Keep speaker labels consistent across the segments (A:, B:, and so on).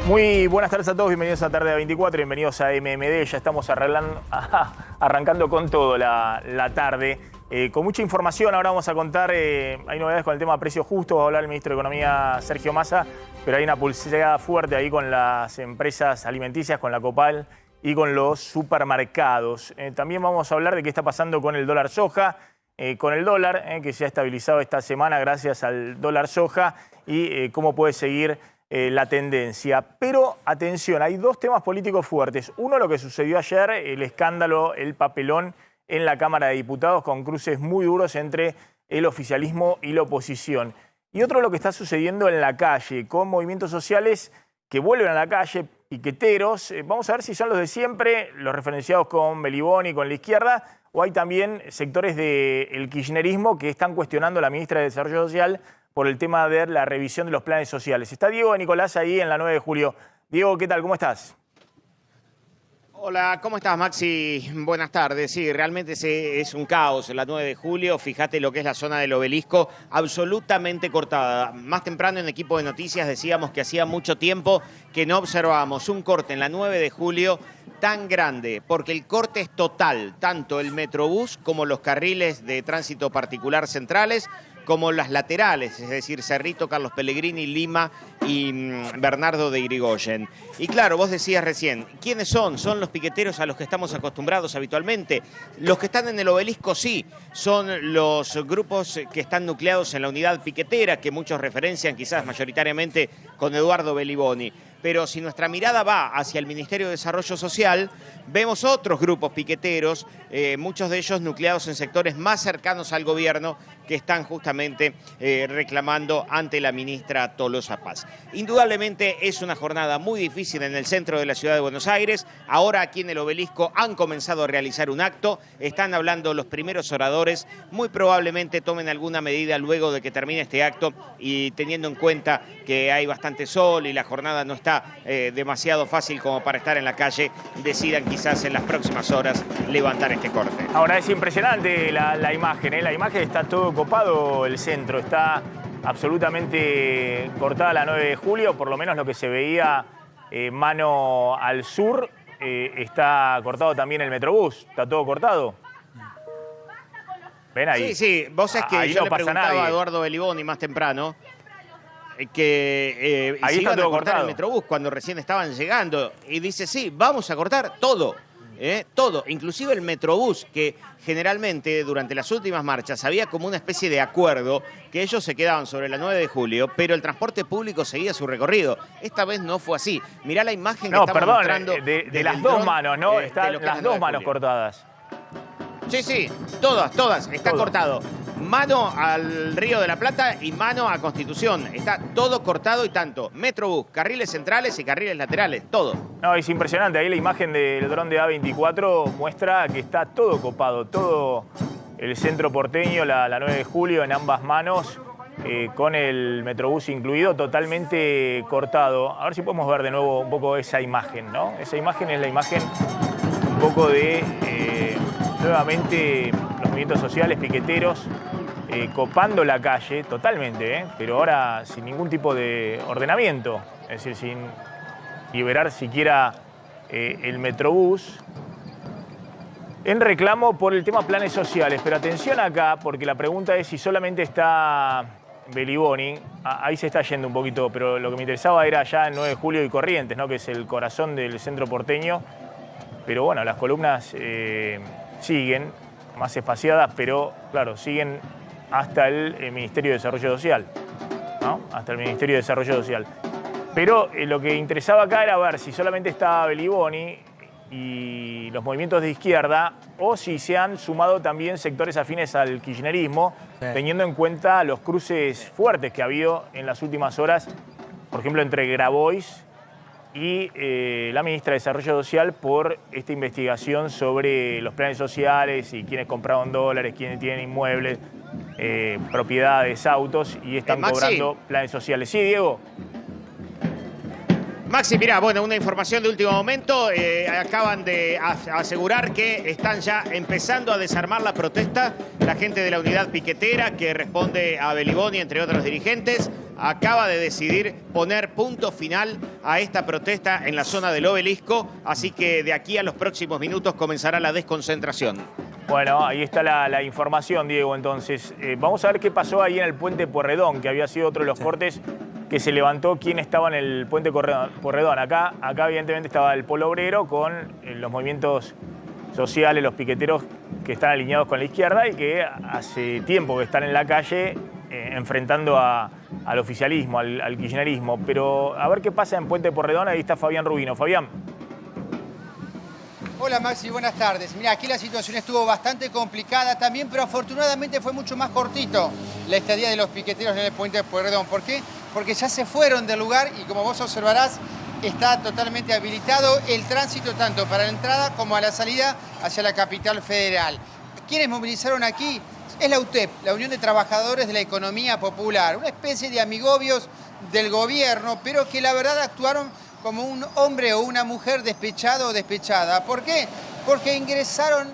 A: Muy buenas tardes a todos, bienvenidos a Tarde de 24, bienvenidos a MMD. Ya estamos arrancando con todo la tarde. Con mucha información, ahora vamos a contar, hay novedades con el tema de precios justos, va a hablar el ministro de Economía Sergio Massa, pero hay una pulseada fuerte ahí con las empresas alimenticias, con la Copal y con los supermercados. También vamos a hablar de qué está pasando con el dólar soja, con el dólar, que se ha estabilizado esta semana gracias al dólar soja, y cómo puede seguir la tendencia. Pero atención, hay dos temas políticos fuertes. Uno, lo que sucedió ayer, el escándalo, el papelón en la Cámara de Diputados, con cruces muy duros entre el oficialismo y la oposición. Y otro, lo que está sucediendo en la calle, con movimientos sociales que vuelven a la calle, piqueteros. Vamos a ver si son los de siempre, los referenciados con Beliboni, con la izquierda, o hay también sectores del kirchnerismo que están cuestionando a la ministra de Desarrollo Social por el tema de la revisión de los planes sociales. Está Diego de Nicolás ahí en la 9 de julio. Diego, ¿qué tal? ¿Cómo estás?
B: Hola, ¿cómo estás, Maxi? Buenas tardes. Sí, realmente es un caos en la 9 de julio. Fíjate lo que es la zona del Obelisco, absolutamente cortada. Más temprano en Equipo de Noticias decíamos que hacía mucho tiempo que no observábamos un corte en la 9 de julio tan grande, porque el corte es total, tanto el Metrobús como los carriles de tránsito particular centrales, como las laterales, es decir, Cerrito, Carlos Pellegrini, Lima y Bernardo de Irigoyen. Y claro, vos decías recién, ¿quiénes son? Son los piqueteros a los que estamos acostumbrados habitualmente. Los que están en el Obelisco sí, son los grupos que están nucleados en la unidad piquetera, que muchos referencian quizás mayoritariamente con Eduardo Beliboni. Pero si nuestra mirada va hacia el Ministerio de Desarrollo Social, vemos otros grupos piqueteros, muchos de ellos nucleados en sectores más cercanos al gobierno, que están justamente reclamando ante la ministra Tolosa Paz. Indudablemente es una jornada muy difícil en el centro de la ciudad de Buenos Aires. Ahora aquí en el Obelisco han comenzado a realizar un acto, están hablando los primeros oradores, muy probablemente tomen alguna medida luego de que termine este acto y teniendo en cuenta que hay bastante sol y la jornada no está demasiado fácil como para estar en la calle, decidan quizás en las próximas horas levantar este corte.
A: Ahora es impresionante la imagen, ¿eh? La imagen, está todo copado el centro, está absolutamente cortada la 9 de julio, por lo menos lo que se veía mano al sur, está cortado también el Metrobús, está todo cortado. ¿Ven ahí?
B: Sí, sí, vos es que
A: ahí
B: yo
A: no
B: le
A: pasa
B: preguntaba
A: nadie.
B: a Eduardo Beliboni más temprano que
A: Ahí
B: si
A: está
B: iban a
A: todo
B: cortar
A: cortado.
B: el Metrobús cuando recién estaban llegando. Y dice, sí, vamos a cortar todo. Todo, inclusive el Metrobús, que generalmente durante las últimas marchas había como una especie de acuerdo que ellos se quedaban sobre la 9 de julio, pero el transporte público seguía su recorrido. Esta vez no fue así. Mirá la imagen que estamos mostrando.
A: De las dos manos, ¿no? Están las dos manos cortadas.
B: Sí, sí, todas, está cortado. Mano al Río de la Plata y mano a Constitución. Está todo cortado y tanto. Metrobús, carriles centrales y carriles laterales, todo.
A: No, es impresionante. Ahí la imagen del dron de A24 muestra que está todo copado, todo el centro porteño, la 9 de julio en ambas manos, con el Metrobús incluido, totalmente cortado. A ver si podemos ver de nuevo un poco esa imagen, ¿no? Esa imagen es la imagen un poco de, nuevamente, los movimientos sociales, piqueteros, copando la calle totalmente, pero ahora sin ningún tipo de ordenamiento, es decir, sin liberar siquiera el Metrobús, en reclamo por el tema planes sociales. Pero atención acá, porque la pregunta es si solamente está Beliboni. Ahí se está yendo un poquito, pero lo que me interesaba era ya el 9 de julio y Corrientes, ¿no? Que es el corazón del centro porteño. Pero bueno, las columnas siguen, más espaciadas, pero claro, siguen hasta el Ministerio de Desarrollo Social, ¿no? Hasta el Ministerio de Desarrollo Social. Pero lo que interesaba acá era ver si solamente está Beliboni y los movimientos de izquierda, o si se han sumado también sectores afines al kirchnerismo, sí, teniendo en cuenta los cruces fuertes que ha habido en las últimas horas, por ejemplo, entre Grabois y la ministra de Desarrollo Social por esta investigación sobre los planes sociales y quiénes compraron dólares, quiénes tienen inmuebles, propiedades, autos y están
B: Maxi,
A: cobrando planes sociales. Sí, Diego.
B: Maxi, mirá, bueno, una información de último momento. Acaban de asegurar que están ya empezando a desarmar la protesta. La gente de la unidad piquetera que responde a Beliboni, entre otros dirigentes, acaba de decidir poner punto final a esta protesta en la zona del Obelisco. Así que de aquí a los próximos minutos comenzará la desconcentración.
A: Bueno, ahí está la información, Diego. Entonces, vamos a ver qué pasó ahí en el puente Pueyrredón, que había sido otro de los cortes que se levantó. ¿Quién estaba en el puente Pueyrredón? Acá evidentemente estaba el Polo Obrero con los movimientos sociales, los piqueteros que están alineados con la izquierda y que hace tiempo que están en la calle enfrentando al oficialismo, al kirchnerismo. Pero a ver qué pasa en puente Pueyrredón. Ahí está Fabián Rubino. Fabián.
C: Hola Maxi, buenas tardes. Mira, aquí la situación estuvo bastante complicada también, pero afortunadamente fue mucho más cortito la estadía de los piqueteros en el puente de Pueyrredón. ¿Por qué? Porque ya se fueron del lugar y como vos observarás, está totalmente habilitado el tránsito tanto para la entrada como a la salida hacia la capital federal. ¿Quiénes movilizaron aquí? Es la UTEP, la Unión de Trabajadores de la Economía Popular, una especie de amigobios del gobierno, pero que la verdad actuaron como un hombre o una mujer despechado o despechada. ¿Por qué? Porque ingresaron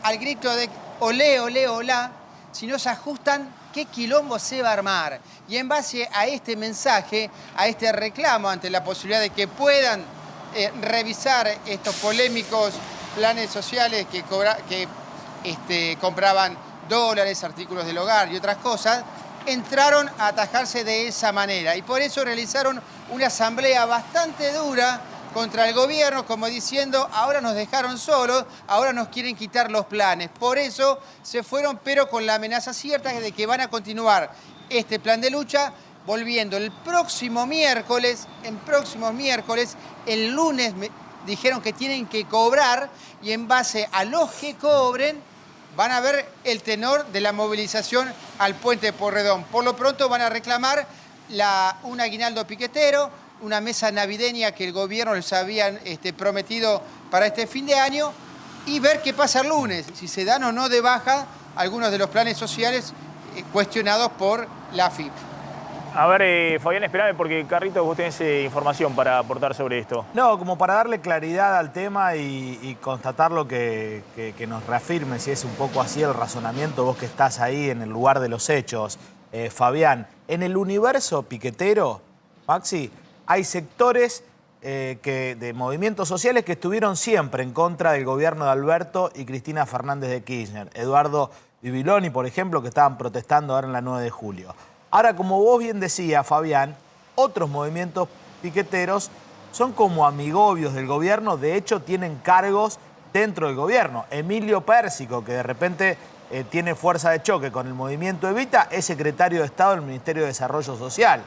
C: al grito de olé, olé, olá, si no se ajustan, ¿qué quilombo se va a armar? Y en base a este mensaje, a este reclamo ante la posibilidad de que puedan revisar estos polémicos planes sociales que compraban dólares, artículos del hogar y otras cosas, entraron a atajarse de esa manera y por eso realizaron una asamblea bastante dura contra el gobierno, como diciendo, ahora nos dejaron solos, ahora nos quieren quitar los planes. Por eso se fueron, pero con la amenaza cierta de que van a continuar este plan de lucha, volviendo el próximo miércoles, el lunes dijeron que tienen que cobrar y en base a los que cobren, van a ver el tenor de la movilización al puente Pueyrredón. Por lo pronto van a reclamar un aguinaldo piquetero, una mesa navideña que el gobierno les habían prometido para este fin de año y ver qué pasa el lunes, si se dan o no de baja algunos de los planes sociales cuestionados por la AFIP.
A: A ver, Fabián, espérame porque, Carrito, vos tenés información para aportar sobre esto.
D: No, como para darle claridad al tema y constatar lo que nos reafirme, si es un poco así el razonamiento, vos que estás ahí en el lugar de los hechos. Fabián, en el universo piquetero, Maxi, hay sectores de movimientos sociales que estuvieron siempre en contra del gobierno de Alberto y Cristina Fernández de Kirchner. Eduardo Bibiloni, por ejemplo, que estaban protestando ahora en la 9 de julio. Ahora, como vos bien decías, Fabián, otros movimientos piqueteros son como amigobios del gobierno, de hecho tienen cargos dentro del gobierno. Emilio Pérsico, que de repente tiene fuerza de choque con el movimiento Evita, es secretario de Estado del Ministerio de Desarrollo Social.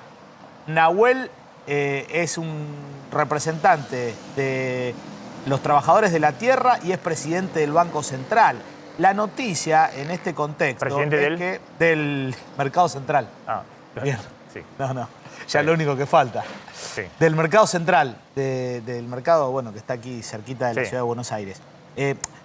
D: Nahuel es un representante de los trabajadores de la tierra y es presidente del Banco Central. La noticia en este contexto
A: ¿Presidente
D: del Mercado Central.
A: Ah,
D: bien.
A: Sí.
D: No, ya lo único que falta.
A: Sí.
D: Del Mercado Central, del mercado, bueno, que está aquí cerquita de la ciudad de Buenos Aires.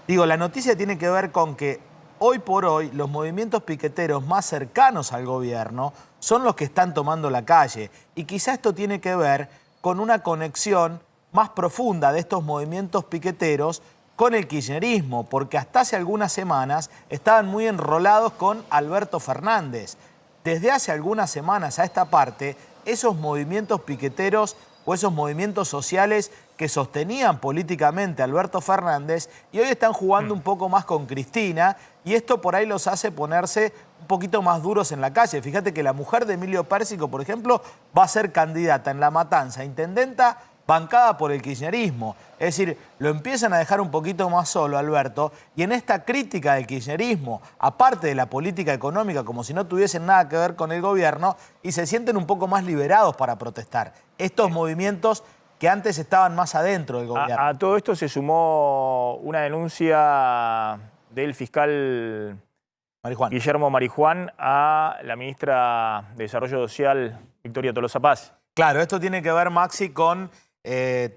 D: Digo, la noticia tiene que ver con que hoy por hoy los movimientos piqueteros más cercanos al gobierno son los que están tomando la calle. Y quizá esto tiene que ver con una conexión más profunda de estos movimientos piqueteros con el kirchnerismo, porque hasta hace algunas semanas estaban muy enrolados con Alberto Fernández. Desde hace algunas semanas a esta parte, esos movimientos piqueteros o esos movimientos sociales que sostenían políticamente a Alberto Fernández y hoy están jugando un poco más con Cristina y esto por ahí los hace ponerse un poquito más duros en la calle. Fíjate que la mujer de Emilio Pérsico, por ejemplo, va a ser candidata en La Matanza, intendenta, bancada por el kirchnerismo. Es decir, lo empiezan a dejar un poquito más solo, Alberto, y en esta crítica del kirchnerismo, aparte de la política económica, como si no tuviesen nada que ver con el gobierno, y se sienten un poco más liberados para protestar. Estos movimientos que antes estaban más adentro del gobierno.
A: A todo esto se sumó una denuncia del fiscal Guillermo Marijuán a la ministra de Desarrollo Social, Victoria Tolosa Paz.
D: Claro, esto tiene que ver, Maxi, con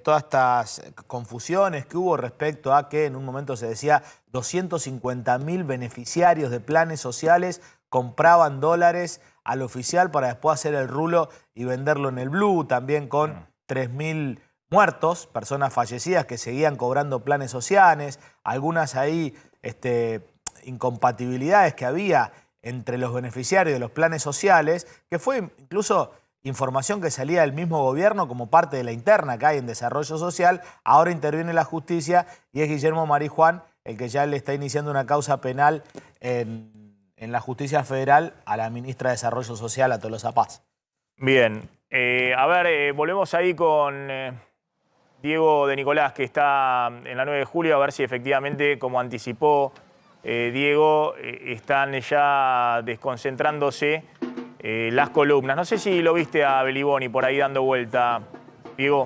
D: todas estas confusiones que hubo respecto a que en un momento se decía 250.000 beneficiarios de planes sociales compraban dólares al oficial para después hacer el rulo y venderlo en el blue, también con 3.000 muertos, personas fallecidas que seguían cobrando planes sociales, algunas ahí incompatibilidades que había entre los beneficiarios de los planes sociales, que fue incluso información que salía del mismo gobierno como parte de la interna que hay en desarrollo social. Ahora interviene la justicia y es Guillermo Marijuán el que ya le está iniciando una causa penal en la justicia federal a la ministra de Desarrollo Social, a Tolosa Paz.
A: Bien, a ver, volvemos ahí con Diego de Nicolás, que está en la 9 de julio, a ver si efectivamente, como anticipó Diego, están ya desconcentrándose las columnas. No sé si lo viste a Beliboni por ahí dando vuelta, Diego.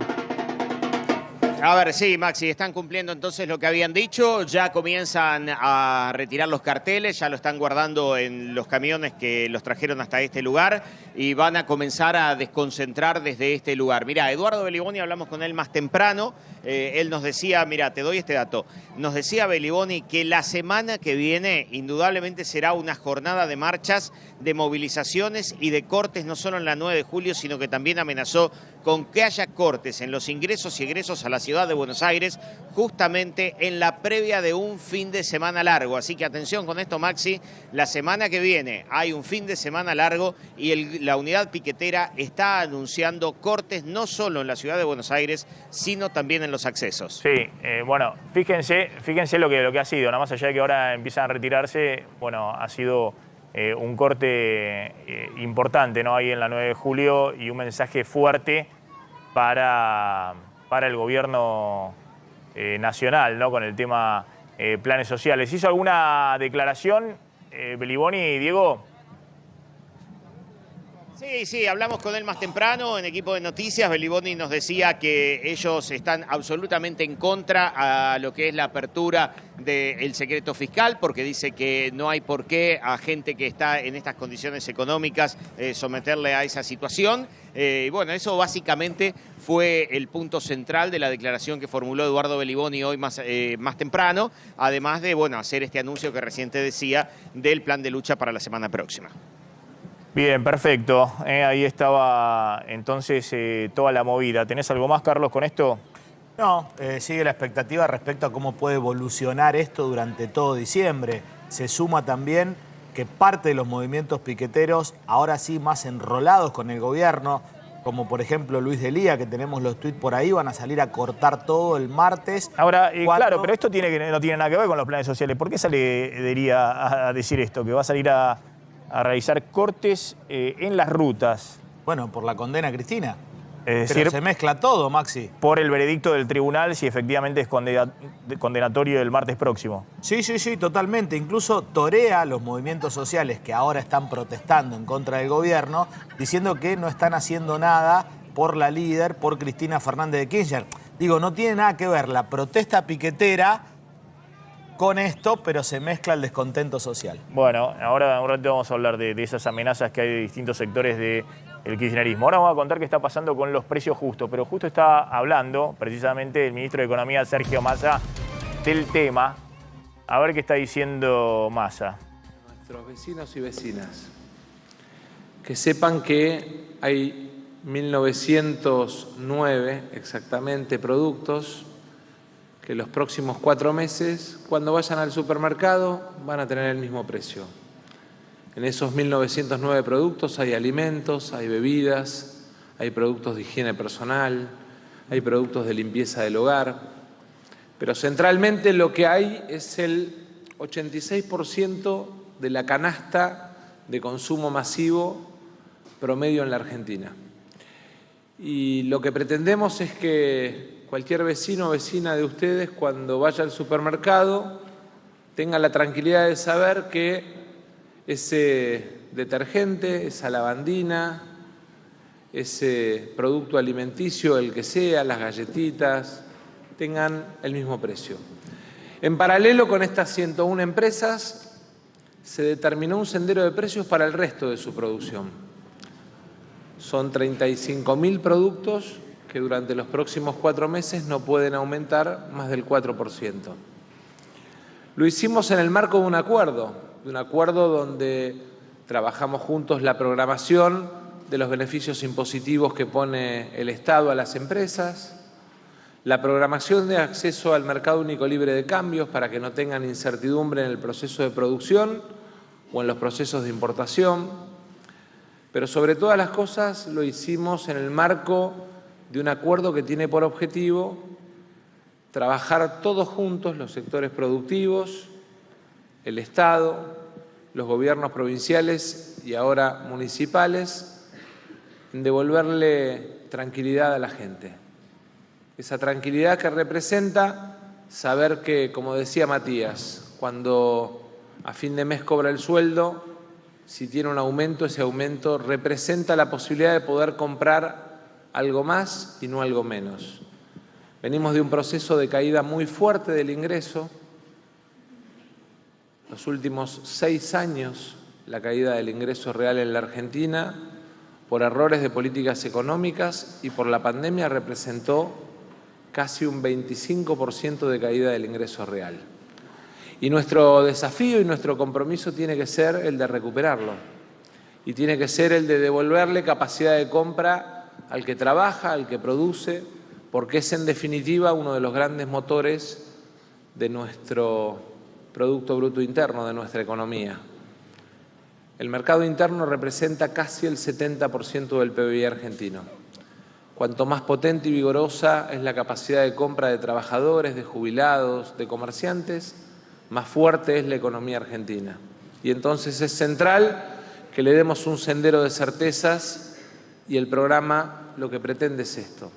B: A ver, sí, Maxi, están cumpliendo entonces lo que habían dicho, ya comienzan a retirar los carteles, ya lo están guardando en los camiones que los trajeron hasta este lugar y van a comenzar a desconcentrar desde este lugar. Mirá, Eduardo Beliboni, hablamos con él más temprano, él nos decía, mira, te doy este dato, nos decía Beliboni que la semana que viene indudablemente será una jornada de marchas, de movilizaciones y de cortes, no solo en la 9 de julio, sino que también amenazó con que haya cortes en los ingresos y egresos a la ciudad de Buenos Aires, justamente en la previa de un fin de semana largo. Así que atención con esto, Maxi, la semana que viene hay un fin de semana largo y la unidad piquetera está anunciando cortes no solo en la ciudad de Buenos Aires, sino también en los accesos.
A: Sí, bueno, fíjense lo que ha sido, nada más allá de que ahora empiezan a retirarse, bueno, ha sido un corte importante, ¿no? Ahí en la 9 de julio y un mensaje fuerte para el gobierno nacional, ¿no? Con el tema planes sociales. ¿Hizo alguna declaración, Beliboni, Diego?
B: Sí, hablamos con él más temprano en equipo de noticias. Beliboni nos decía que ellos están absolutamente en contra a lo que es la apertura del secreto fiscal, porque dice que no hay por qué a gente que está en estas condiciones económicas someterle a esa situación. Y bueno, eso básicamente fue el punto central de la declaración que formuló Eduardo Beliboni hoy más temprano, además de, bueno, hacer este anuncio que recién te decía del plan de lucha para la semana próxima.
A: Bien, perfecto. Ahí estaba entonces toda la movida. ¿Tenés algo más, Carlos, con esto?
D: No, sigue la expectativa respecto a cómo puede evolucionar esto durante todo diciembre. Se suma también que parte de los movimientos piqueteros, ahora sí más enrolados con el gobierno, como por ejemplo Luis Delía, que tenemos los tuits por ahí, van a salir a cortar todo el martes.
A: Ahora, claro, pero esto no tiene nada que ver con los planes sociales. ¿Por qué sale Delía a decir esto? Que va a salir a realizar cortes en las rutas.
D: Bueno, por la condena a Cristina.
A: Es
D: Pero
A: decir,
D: se mezcla todo, Maxi.
A: Por el veredicto del tribunal, si efectivamente es condenatorio el martes próximo.
D: Sí, totalmente. Incluso torea los movimientos sociales que ahora están protestando en contra del gobierno, diciendo que no están haciendo nada por la líder, por Cristina Fernández de Kirchner. Digo, no tiene nada que ver la protesta piquetera con esto, pero se mezcla el descontento social.
A: Bueno, ahora un rato vamos a hablar de esas amenazas que hay de distintos sectores del kirchnerismo. Ahora vamos a contar qué está pasando con los precios justos, pero justo está hablando precisamente el ministro de Economía, Sergio Massa, del tema. A ver qué está diciendo Massa.
E: Nuestros vecinos y vecinas, que sepan que hay 1909 exactamente productos que los próximos 4 meses, cuando vayan al supermercado, van a tener el mismo precio. En esos 1909 productos hay alimentos, hay bebidas, hay productos de higiene personal, hay productos de limpieza del hogar, pero centralmente lo que hay es el 86% de la canasta de consumo masivo promedio en la Argentina. Y lo que pretendemos es que cualquier vecino o vecina de ustedes, cuando vaya al supermercado, tenga la tranquilidad de saber que ese detergente, esa lavandina, ese producto alimenticio, el que sea, las galletitas, tengan el mismo precio. En paralelo con estas 101 empresas, se determinó un sendero de precios para el resto de su producción. Son 35.000 productos que durante los próximos 4 meses no pueden aumentar más del 4%. Lo hicimos en el marco de un acuerdo donde trabajamos juntos la programación de los beneficios impositivos que pone el Estado a las empresas, la programación de acceso al mercado único libre de cambios para que no tengan incertidumbre en el proceso de producción o en los procesos de importación, pero sobre todas las cosas lo hicimos en el marco de un acuerdo que tiene por objetivo trabajar todos juntos, los sectores productivos, el Estado, los gobiernos provinciales y ahora municipales, en devolverle tranquilidad a la gente. Esa tranquilidad que representa saber que, como decía Matías, cuando a fin de mes cobra el sueldo, si tiene un aumento, ese aumento representa la posibilidad de poder comprar algo más y no algo menos. Venimos de un proceso de caída muy fuerte del ingreso. Los últimos 6 años, la caída del ingreso real en la Argentina, por errores de políticas económicas y por la pandemia, representó casi un 25% de caída del ingreso real. Y nuestro desafío y nuestro compromiso tiene que ser el de recuperarlo. Y tiene que ser el de devolverle capacidad de compra al que trabaja, al que produce, porque es en definitiva uno de los grandes motores de nuestro Producto Bruto Interno, de nuestra economía. El mercado interno representa casi el 70% del PBI argentino. Cuanto más potente y vigorosa es la capacidad de compra de trabajadores, de jubilados, de comerciantes, más fuerte es la economía argentina. Y entonces es central que le demos un sendero de certezas y el programa lo que pretende es esto.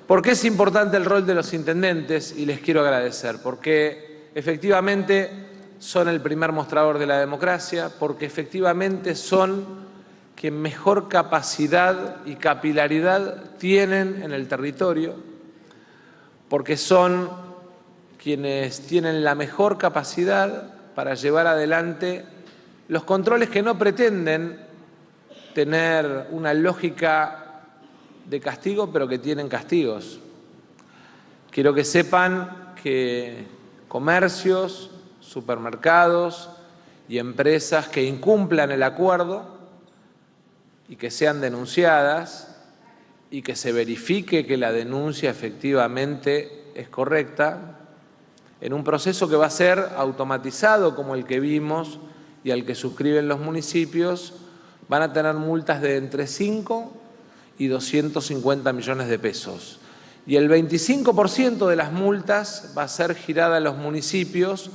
E: ¿Por qué es importante el rol de los intendentes? Y les quiero agradecer, porque efectivamente son el primer mostrador de la democracia, porque efectivamente son quien mejor capacidad y capilaridad tienen en el territorio, porque son quienes tienen la mejor capacidad para llevar adelante los controles que no pretenden tener una lógica de castigo, pero que tienen castigos. Quiero que sepan que comercios, supermercados y empresas que incumplan el acuerdo y que sean denunciadas y que se verifique que la denuncia efectivamente es correcta, en un proceso que va a ser automatizado como el que vimos y al que suscriben los municipios, van a tener multas de entre 5 y 250 millones de pesos. Y el 25% de las multas va a ser girada a los municipios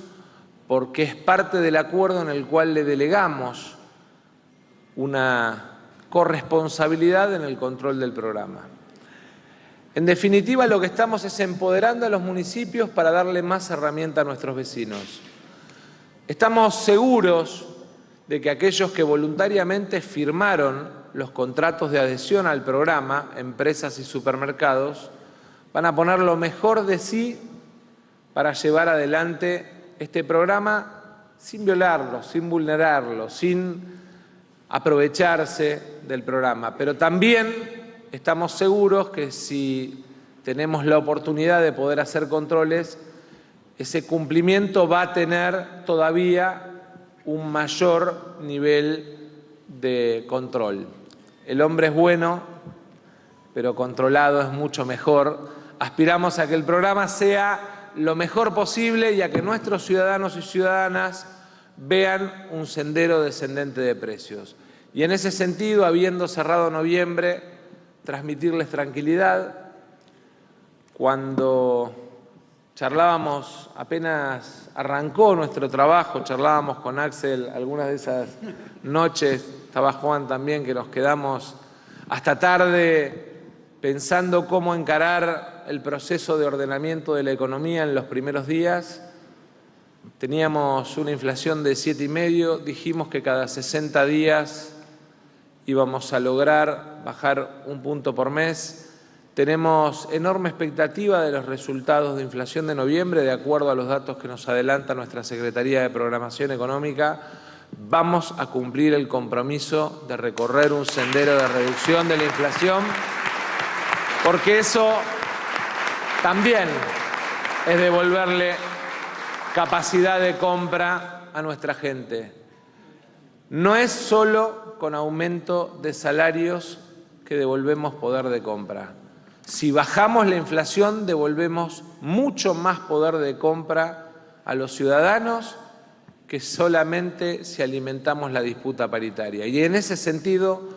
E: porque es parte del acuerdo en el cual le delegamos una corresponsabilidad en el control del programa. En definitiva, lo que estamos es empoderando a los municipios para darle más herramienta a nuestros vecinos. Estamos seguros de que aquellos que voluntariamente firmaron los contratos de adhesión al programa, empresas y supermercados, van a poner lo mejor de sí para llevar adelante este programa sin violarlo, sin vulnerarlo, sin aprovecharse del programa. Pero también estamos seguros que si tenemos la oportunidad de poder hacer controles, ese cumplimiento va a tener todavía un mayor nivel de control. El hombre es bueno, pero controlado es mucho mejor. Aspiramos a que el programa sea lo mejor posible y a que nuestros ciudadanos y ciudadanas vean un sendero descendente de precios. Y en ese sentido, habiendo cerrado noviembre, transmitirles tranquilidad. Cuando charlábamos, apenas arrancó nuestro trabajo, charlábamos con Axel algunas de esas noches, estaba Juan también, que nos quedamos hasta tarde pensando cómo encarar el proceso de ordenamiento de la economía en los primeros días. Teníamos una inflación de 7,5, dijimos que cada 60 días íbamos a lograr bajar 1 punto por mes. Tenemos enorme expectativa de los resultados de inflación de noviembre, de acuerdo a los datos que nos adelanta nuestra Secretaría de Programación Económica. Vamos a cumplir el compromiso de recorrer un sendero de reducción de la inflación, porque eso también es devolverle capacidad de compra a nuestra gente. No es solo con aumento de salarios que devolvemos poder de compra. Si bajamos la inflación, devolvemos mucho más poder de compra a los ciudadanos que solamente si alimentamos la disputa paritaria. Y en ese sentido,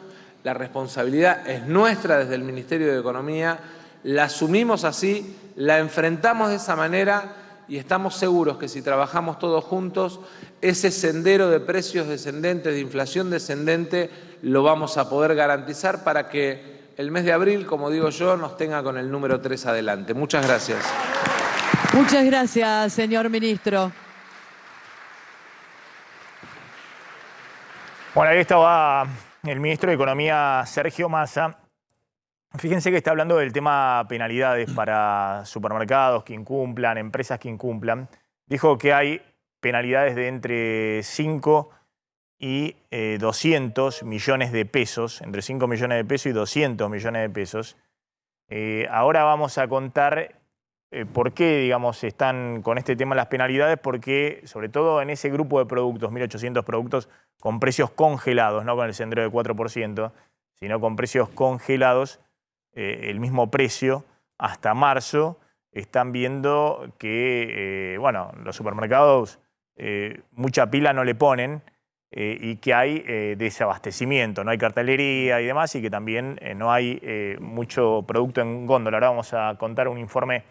E: la responsabilidad es nuestra desde el Ministerio de Economía, la asumimos así, la enfrentamos de esa manera y estamos seguros que si trabajamos todos juntos, ese sendero de precios descendentes, de inflación descendente, lo vamos a poder garantizar para que el mes de abril, como digo yo, nos tenga con el número 3 adelante. Muchas gracias.
F: Muchas gracias, señor ministro.
A: Bueno, ahí estaba el ministro de Economía, Sergio Massa. Fíjense que está hablando del tema penalidades para supermercados que incumplan, empresas que incumplan. Dijo que hay penalidades de entre 5 y 200 millones de pesos, entre 5 millones de pesos y 200 millones de pesos. Ahora vamos a contar por qué, digamos, están con este tema las penalidades, porque sobre todo en ese grupo de productos, 1.800 productos con precios congelados, no con el sendero de 4%, sino con precios congelados, el mismo precio hasta marzo, están viendo que, bueno, los supermercados mucha pila no le ponen y que hay desabastecimiento, no hay cartelería y demás, y que también no hay mucho producto en góndola. Ahora vamos a contar un informe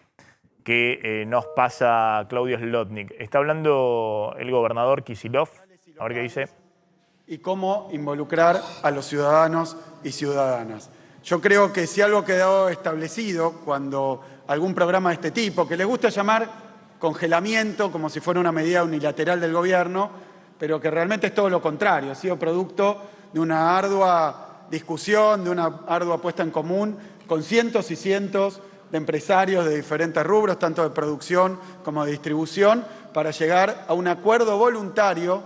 A: que nos pasa Claudio Zlotnik. Está hablando el gobernador Kicillof, a ver qué dice.
G: Y cómo involucrar a los ciudadanos y ciudadanas. Yo creo que si algo quedó establecido cuando algún programa de este tipo, que les gusta llamar congelamiento, como si fuera una medida unilateral del gobierno, pero que realmente es todo lo contrario, ha sido producto de una ardua discusión, de una ardua puesta en común con cientos y cientos de empresarios de diferentes rubros, tanto de producción como de distribución, para llegar a un acuerdo voluntario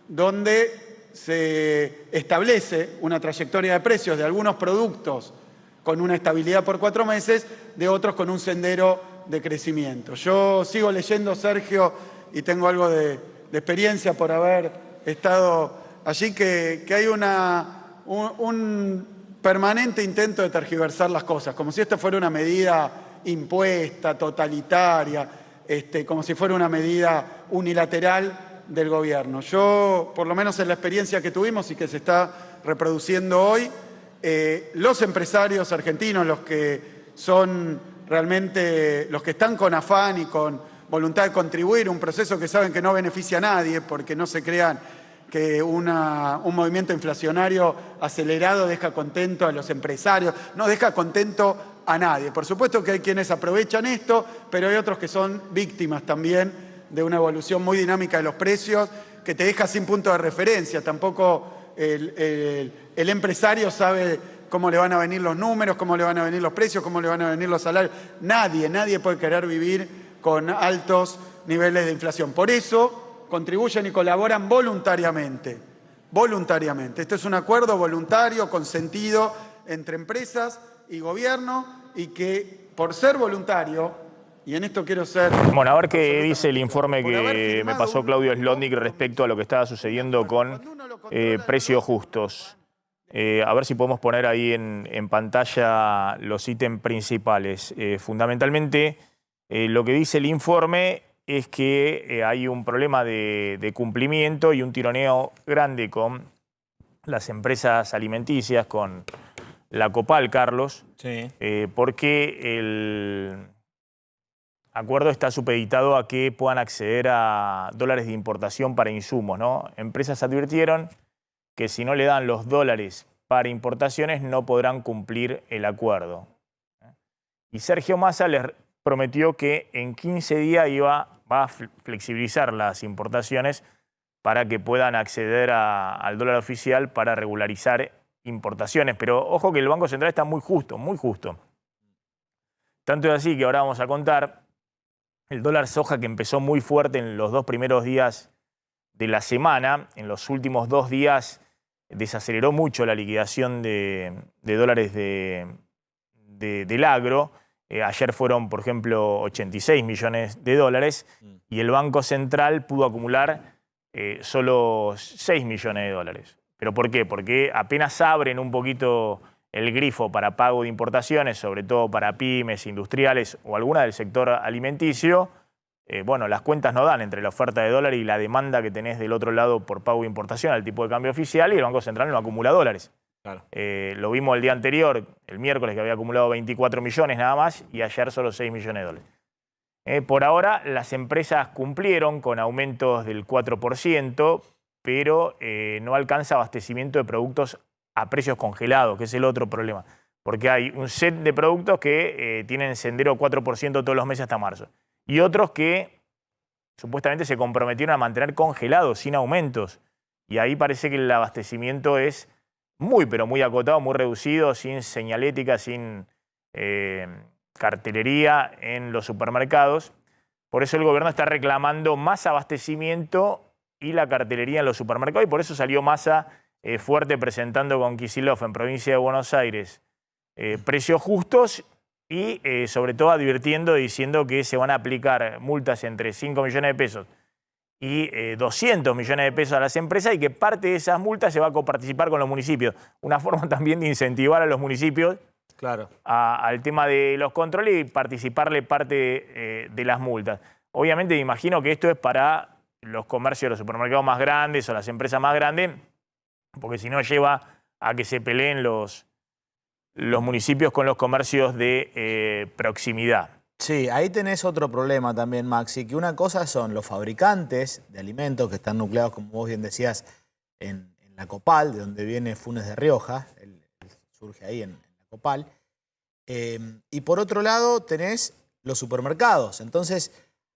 G: donde se establece una trayectoria de precios de algunos productos con una estabilidad por 4 meses, de otros con un sendero de crecimiento. Yo sigo leyendo, Sergio, y tengo algo de experiencia por haber estado allí, que hay un permanente intento de tergiversar las cosas, como si esto fuera una medida impuesta, totalitaria, como si fuera una medida unilateral del gobierno. Yo, por lo menos en la experiencia que tuvimos y que se está reproduciendo hoy, los empresarios argentinos, los que son realmente, los que están con afán y con voluntad de contribuir a un proceso que saben que no beneficia a nadie, porque no se crean que un movimiento inflacionario acelerado deja contento a los empresarios, no deja contento a nadie. Por supuesto que hay quienes aprovechan esto, pero hay otros que son víctimas también de una evolución muy dinámica de los precios que te deja sin punto de referencia. Tampoco el empresario sabe cómo le van a venir los números, cómo le van a venir los precios, cómo le van a venir los salarios. Nadie puede querer vivir con altos niveles de inflación. Por eso contribuyen y colaboran voluntariamente. Voluntariamente. Este es un acuerdo voluntario, consentido entre empresas y gobierno, y que por ser voluntario, y en esto quiero ser...
A: Bueno, a ver qué dice el informe que me pasó Claudio Zlotnik respecto a lo que estaba sucediendo con precios justos. A ver si podemos poner ahí en pantalla los ítems principales. Fundamentalmente, lo que dice el informe es que hay un problema de cumplimiento y un tironeo grande con las empresas alimenticias, con la Copal, Carlos, sí. Porque el acuerdo está supeditado a que puedan acceder a dólares de importación para insumos, ¿no? Empresas advirtieron que si no le dan los dólares para importaciones no podrán cumplir el acuerdo. Y Sergio Massa les prometió que en 15 días va a flexibilizar las importaciones para que puedan acceder al dólar oficial para regularizar importaciones. Pero ojo que el Banco Central está muy justo, muy justo. Tanto es así que ahora vamos a contar el dólar soja, que empezó muy fuerte en los 2 primeros días de la semana. En los últimos 2 días desaceleró mucho la liquidación de dólares del agro. Ayer fueron, por ejemplo, 86 millones de dólares y el Banco Central pudo acumular solo 6 millones de dólares. ¿Pero por qué? Porque apenas abren un poquito el grifo para pago de importaciones, sobre todo para pymes, industriales o alguna del sector alimenticio, bueno, las cuentas no dan entre la oferta de dólares y la demanda que tenés del otro lado por pago de importación al tipo de cambio oficial, y el Banco Central no acumula dólares.
D: Claro.
A: Lo vimos el día anterior, el miércoles, que había acumulado 24 millones nada más, y ayer solo 6 millones de dólares. Por ahora, las empresas cumplieron con aumentos del 4%, pero no alcanza abastecimiento de productos a precios congelados, que es el otro problema. Porque hay un set de productos que tienen sendero 4% todos los meses hasta marzo. Y otros que supuestamente se comprometieron a mantener congelados, sin aumentos. Y ahí parece que el abastecimiento es muy, pero muy acotado, muy reducido, sin señalética, sin cartelería en los supermercados. Por eso el gobierno está reclamando más abastecimiento y la cartelería en los supermercados. Y por eso salió Massa fuerte presentando con Kicillof en provincia de Buenos Aires precios justos y sobre todo advirtiendo, diciendo que se van a aplicar multas entre 5 millones de pesos y 200 millones de pesos a las empresas, y que parte de esas multas se va a coparticipar con los municipios. Una forma también de incentivar a los municipios, claro, al tema de los controles y participarle parte de las multas. Obviamente me imagino que esto es para los comercios de los supermercados más grandes o las empresas más grandes, porque si no lleva a que se peleen los municipios con los comercios de proximidad.
D: Sí, ahí tenés otro problema también, Maxi, que una cosa son los fabricantes de alimentos que están nucleados, como vos bien decías, en la Copal, de donde viene Funes de Rioja, él surge ahí en la Copal. Y por otro lado tenés los supermercados. Entonces,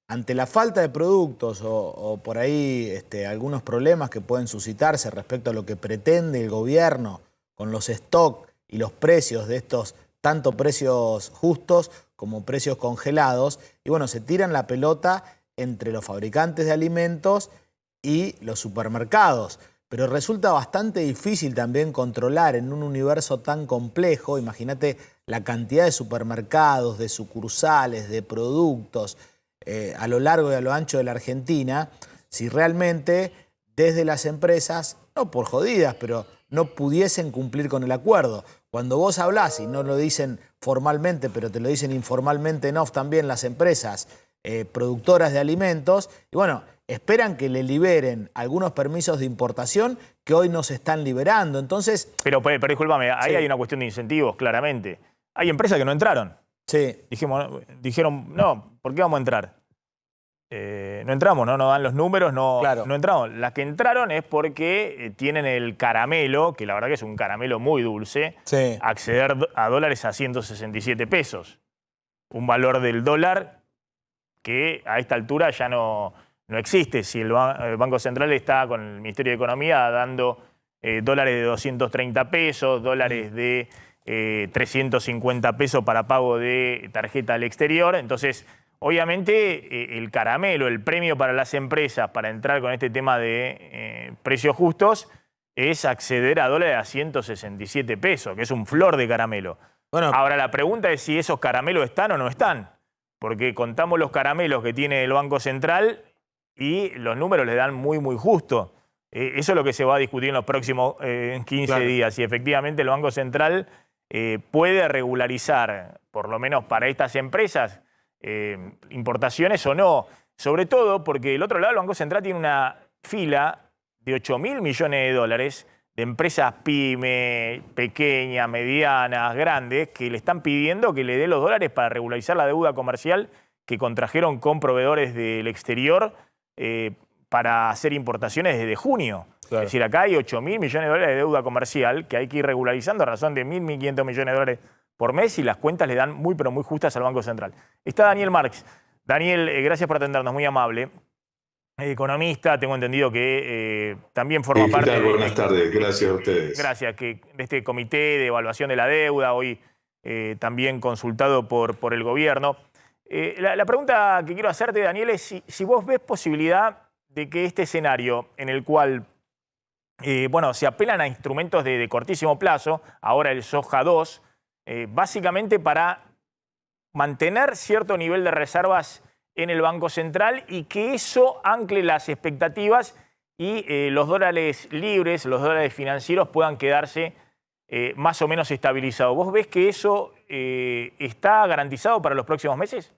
D: ante la falta de productos o por ahí algunos problemas que pueden suscitarse respecto a lo que pretende el gobierno con los stocks y los precios de estos, tanto precios justos como precios congelados, y bueno, se tiran la pelota entre los fabricantes de alimentos y los supermercados. Pero resulta bastante difícil también controlar en un universo tan complejo. Imagínate la cantidad de supermercados, de sucursales, de productos a lo largo y a lo ancho de la Argentina, si realmente desde las empresas, no por jodidas, pero no pudiesen cumplir con el acuerdo. Cuando vos hablás, y no lo dicen formalmente, pero te lo dicen informalmente en off también las empresas productoras de alimentos, y bueno, esperan que le liberen algunos permisos de importación que hoy no se están liberando. Entonces,
A: pero discúlpame, ahí sí hay una cuestión de incentivos, claramente. Hay empresas que no entraron.
D: Sí.
A: Dijeron, no, ¿por qué vamos a entrar? No entramos, no nos dan los números, no entramos. Las que entraron es porque tienen el caramelo, que la verdad que es un caramelo muy dulce, sí, acceder a dólares a 167 pesos. Un valor del dólar que a esta altura ya no existe. Si el Banco Central está con el Ministerio de Economía dando dólares de 230 pesos, dólares de 350 pesos para pago de tarjeta al exterior, entonces obviamente el caramelo, el premio para las empresas para entrar con este tema de precios justos es acceder a dólares a 167 pesos, que es un flor de caramelo. Bueno, ahora la pregunta es si esos caramelos están o no están, porque contamos los caramelos que tiene el Banco Central y los números le dan muy, muy justo. Eso es lo que se va a discutir en los próximos 15 días. Si efectivamente el Banco Central puede regularizar, por lo menos para estas empresas, importaciones o no. Sobre todo porque del otro lado el Banco Central tiene una fila de 8.000 millones de dólares de empresas pyme, pequeñas, medianas, grandes, que le están pidiendo que le dé los dólares para regularizar la deuda comercial que contrajeron con proveedores del exterior para hacer importaciones desde junio. Claro. Es decir, acá hay 8.000 millones de dólares de deuda comercial que hay que ir regularizando a razón de 1.500 millones de dólares por mes, y las cuentas le dan muy, pero muy justas al Banco Central. Está Daniel Marx. Daniel, gracias por atendernos, muy amable. Economista, tengo entendido que también forma parte...
H: Buenas tardes, gracias a ustedes.
A: Gracias, que de este comité de evaluación de la deuda, hoy también consultado por el gobierno. La pregunta que quiero hacerte, Daniel, es si vos ves posibilidad de que este escenario en el cual bueno, se apelan a instrumentos de cortísimo plazo, ahora el Soja 2, básicamente para mantener cierto nivel de reservas en el Banco Central y que eso ancle las expectativas y los dólares libres, los dólares financieros puedan quedarse más o menos estabilizados. ¿Vos ves que eso está garantizado para los próximos meses?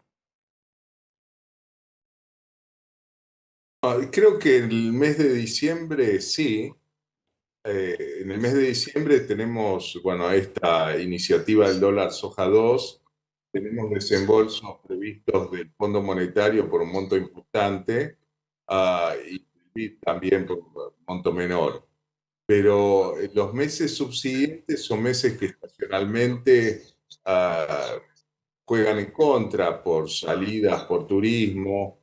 H: Creo que el mes de diciembre sí. En el mes de diciembre tenemos, bueno, esta iniciativa del dólar soja 2, tenemos desembolsos previstos del Fondo Monetario por un monto importante y también por un monto menor. Pero los meses subsiguientes son meses que estacionalmente juegan en contra por salidas, por turismo,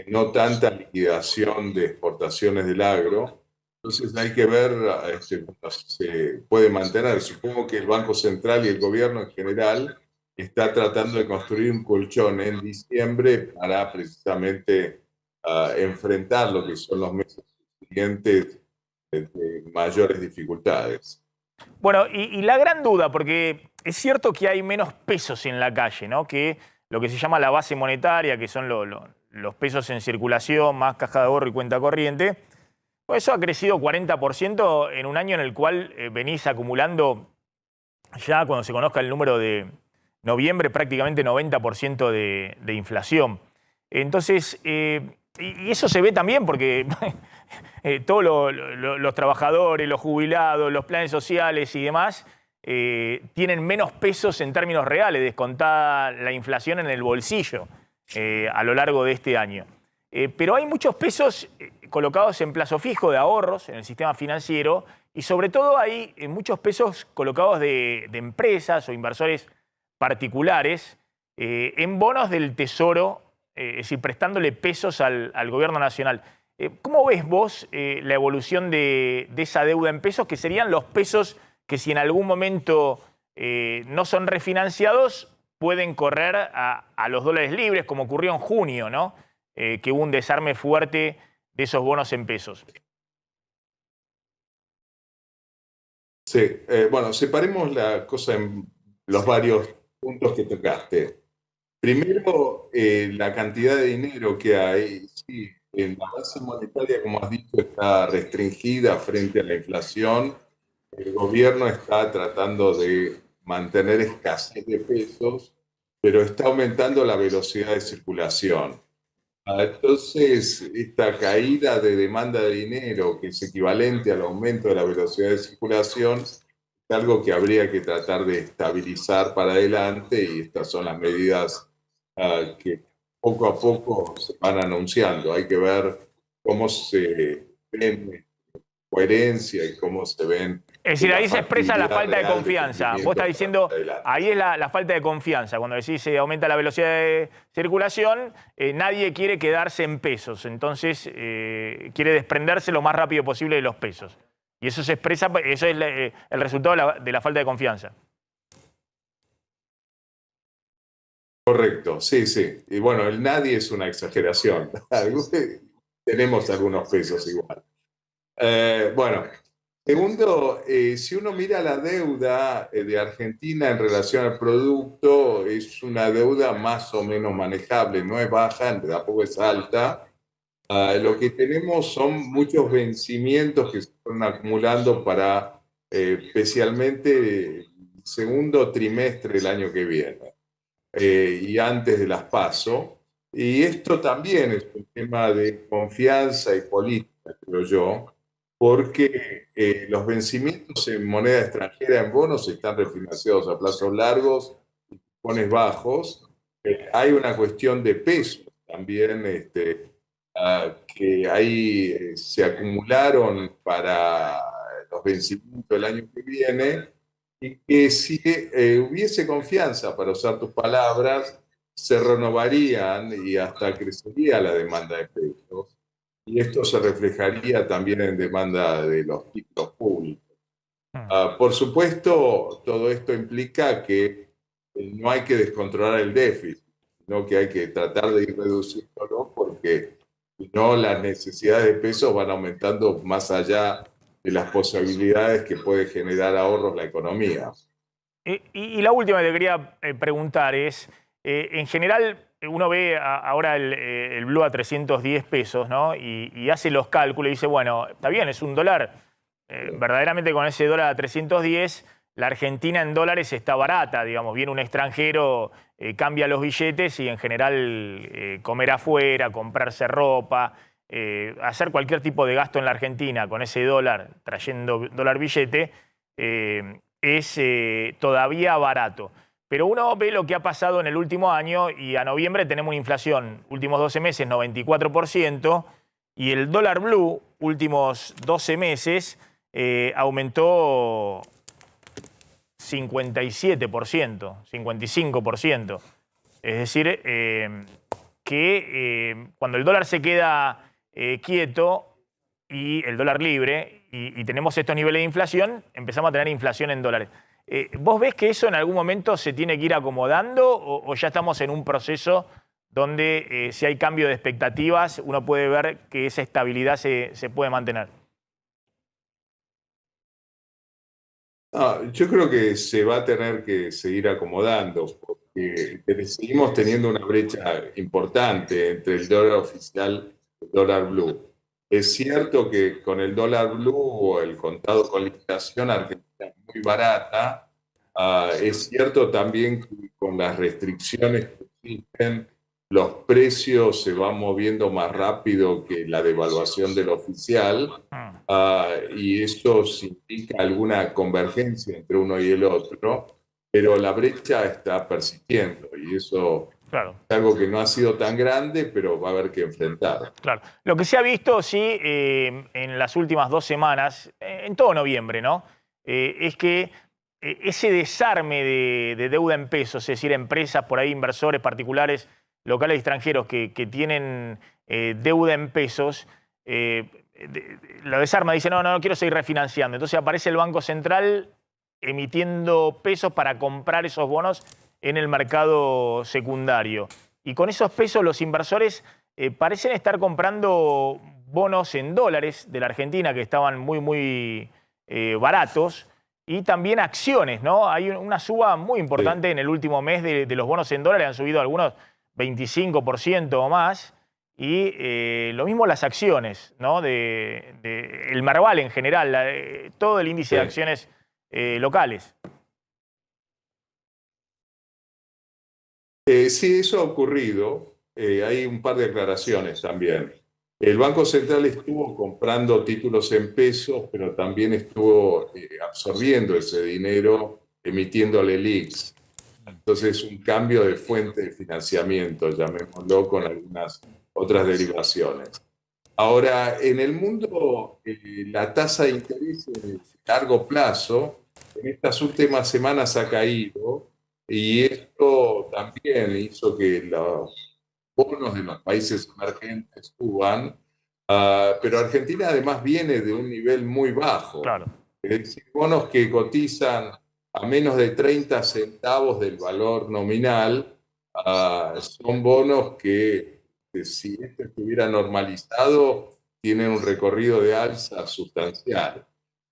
H: no tanta liquidación de exportaciones del agro. Entonces hay que ver cómo se puede mantener. Supongo que el Banco Central y el gobierno en general está tratando de construir un colchón en diciembre para precisamente enfrentar lo que son los meses siguientes de mayores dificultades.
A: Bueno, y la gran duda, porque es cierto que hay menos pesos en la calle, ¿no? Que lo que se llama la base monetaria, que son los pesos en circulación, más caja de ahorro y cuenta corriente, pues eso ha crecido 40% en un año en el cual venís acumulando, ya cuando se conozca el número de noviembre, prácticamente 90% de inflación. Entonces, y eso se ve también porque todos los trabajadores, los jubilados, los planes sociales y demás tienen menos pesos en términos reales, descontada la inflación en el bolsillo a lo largo de este año. Pero hay muchos pesos colocados en plazo fijo de ahorros en el sistema financiero y sobre todo hay muchos pesos colocados de empresas o inversores particulares en bonos del Tesoro, es decir, prestándole pesos al gobierno nacional. ¿Cómo ves vos la evolución de esa deuda en pesos, que serían los pesos que si en algún momento no son refinanciados pueden correr a los dólares libres, como ocurrió en junio, ¿no? Que hubo un desarme fuerte de esos bonos en pesos?
H: Sí, bueno, separemos la cosa en los varios puntos que tocaste. Primero, la cantidad de dinero que hay. Sí, en la base monetaria, como has dicho, está restringida frente a la inflación. El gobierno está tratando de mantener escasez de pesos, pero está aumentando la velocidad de circulación. Entonces, esta caída de demanda de dinero, que es equivalente al aumento de la velocidad de circulación, es algo que habría que tratar de estabilizar para adelante, y estas son las medidas que poco a poco se van anunciando. Hay que ver cómo se ven coherencia y cómo se ven.
A: Es decir, ahí se expresa la falta de confianza. Vos estás diciendo, ahí es la falta de confianza. Cuando decís se aumenta la velocidad de circulación, nadie quiere quedarse en pesos. Entonces, quiere desprenderse lo más rápido posible de los pesos. Y eso se expresa, eso es el resultado de la falta de confianza.
H: Correcto, sí, sí. Y bueno, el nadie es una exageración. Tenemos algunos pesos igual. Bueno. Segundo, si uno mira la deuda de Argentina en relación al producto, es una deuda más o menos manejable, no es baja, tampoco es alta. Lo que tenemos son muchos vencimientos que se fueron acumulando para especialmente el segundo trimestre del año que viene y antes de las PASO. Y esto también es un tema de confianza y política, creo yo, porque los vencimientos en moneda extranjera, en bonos, están refinanciados a plazos largos y cupones bajos. Hay una cuestión de peso también que ahí se acumularon para los vencimientos del año que viene, y que si hubiese confianza, para usar tus palabras, se renovarían y hasta crecería la demanda de pesos. Y esto se reflejaría también en demanda de los títulos públicos. Por supuesto, todo esto implica que no hay que descontrolar el déficit, sino que hay que tratar de ir reduciéndolo, porque si no, las necesidades de pesos van aumentando más allá de las posibilidades que puede generar ahorros la economía.
A: Y la última que te quería preguntar es, en general, uno ve ahora el blue a 310 pesos, ¿no? Y hace los cálculos y dice, bueno, está bien, es un dólar. Verdaderamente con ese dólar a 310, la Argentina en dólares está barata, digamos. Viene un extranjero, cambia los billetes y en general comer afuera, comprarse ropa, hacer cualquier tipo de gasto en la Argentina con ese dólar, trayendo dólar billete, es todavía barato. Pero uno ve lo que ha pasado en el último año y a noviembre tenemos una inflación, últimos 12 meses, 94%, y el dólar blue, últimos 12 meses, aumentó 57%, 55%. Es decir, que cuando el dólar se queda quieto y el dólar libre y tenemos estos niveles de inflación, empezamos a tener inflación en dólares. ¿Vos ves que eso en algún momento se tiene que ir acomodando o ya estamos en un proceso donde si hay cambio de expectativas uno puede ver que esa estabilidad se puede mantener?
H: Yo creo que se va a tener que seguir acomodando porque seguimos teniendo una brecha importante entre el dólar oficial y el dólar blue. Es cierto que con el dólar blue o el contado con liquidación Argentina es muy barata. Es cierto también que con las restricciones que existen, los precios se van moviendo más rápido que la devaluación del oficial. Y esto significa alguna convergencia entre uno y el otro, pero la brecha está persistiendo y eso
A: claro,
H: es algo que no ha sido tan grande, pero va a haber que enfrentar.
A: Claro. Lo que se ha visto, sí, en las últimas 2 semanas, en todo noviembre, ¿no? Es que ese desarme de deuda en pesos, es decir, empresas, por ahí inversores particulares, locales y extranjeros que tienen deuda en pesos, lo desarma, dice, no quiero seguir refinanciando. Entonces aparece el Banco Central emitiendo pesos para comprar esos bonos en el mercado secundario. Y con esos pesos los inversores parecen estar comprando bonos en dólares de la Argentina que estaban muy baratos y también acciones, ¿no? Hay una suba muy importante en el último mes de los bonos en dólares, han subido algunos 25% o más. Y lo mismo las acciones, ¿no? El Merval en general, todo el índice de acciones locales.
H: Sí, eso ha ocurrido. Hay un par de aclaraciones también. El Banco Central estuvo comprando títulos en pesos, pero también estuvo absorbiendo ese dinero, emitiéndole LELIQs. Entonces, un cambio de fuente de financiamiento, llamémoslo, con algunas otras derivaciones. Ahora, en el mundo, la tasa de interés de largo plazo en estas últimas semanas ha caído y esto también hizo que los bonos de los países emergentes suban, pero Argentina además viene de un nivel muy bajo.
A: Claro.
H: Es decir, bonos que cotizan a menos de 30 centavos del valor nominal, son bonos que si esto estuviera normalizado, tienen un recorrido de alza sustancial.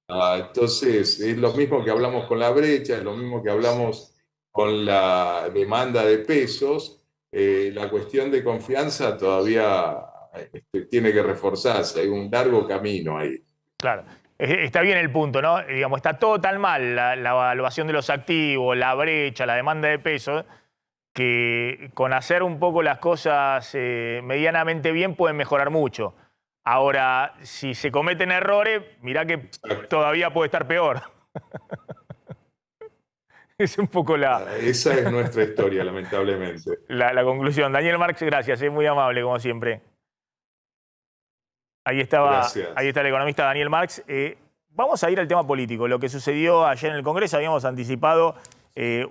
H: Entonces, es lo mismo que hablamos con la brecha, es lo mismo que hablamos con la demanda de pesos. La cuestión de confianza todavía tiene que reforzarse, hay un largo camino ahí.
A: Claro. Está bien el punto, ¿no? Digamos, está todo tan mal, la evaluación de los activos, la brecha, la demanda de pesos, que con hacer un poco las cosas medianamente bien pueden mejorar mucho. Ahora, si se cometen errores, mirá que todavía puede estar peor. Es un poco
H: Esa es nuestra historia, lamentablemente.
A: La conclusión. Daniel Marx, gracias, es muy amable, como siempre. Ahí está el economista Daniel Marx. Vamos a ir al tema político. Lo que sucedió ayer en el Congreso, habíamos anticipado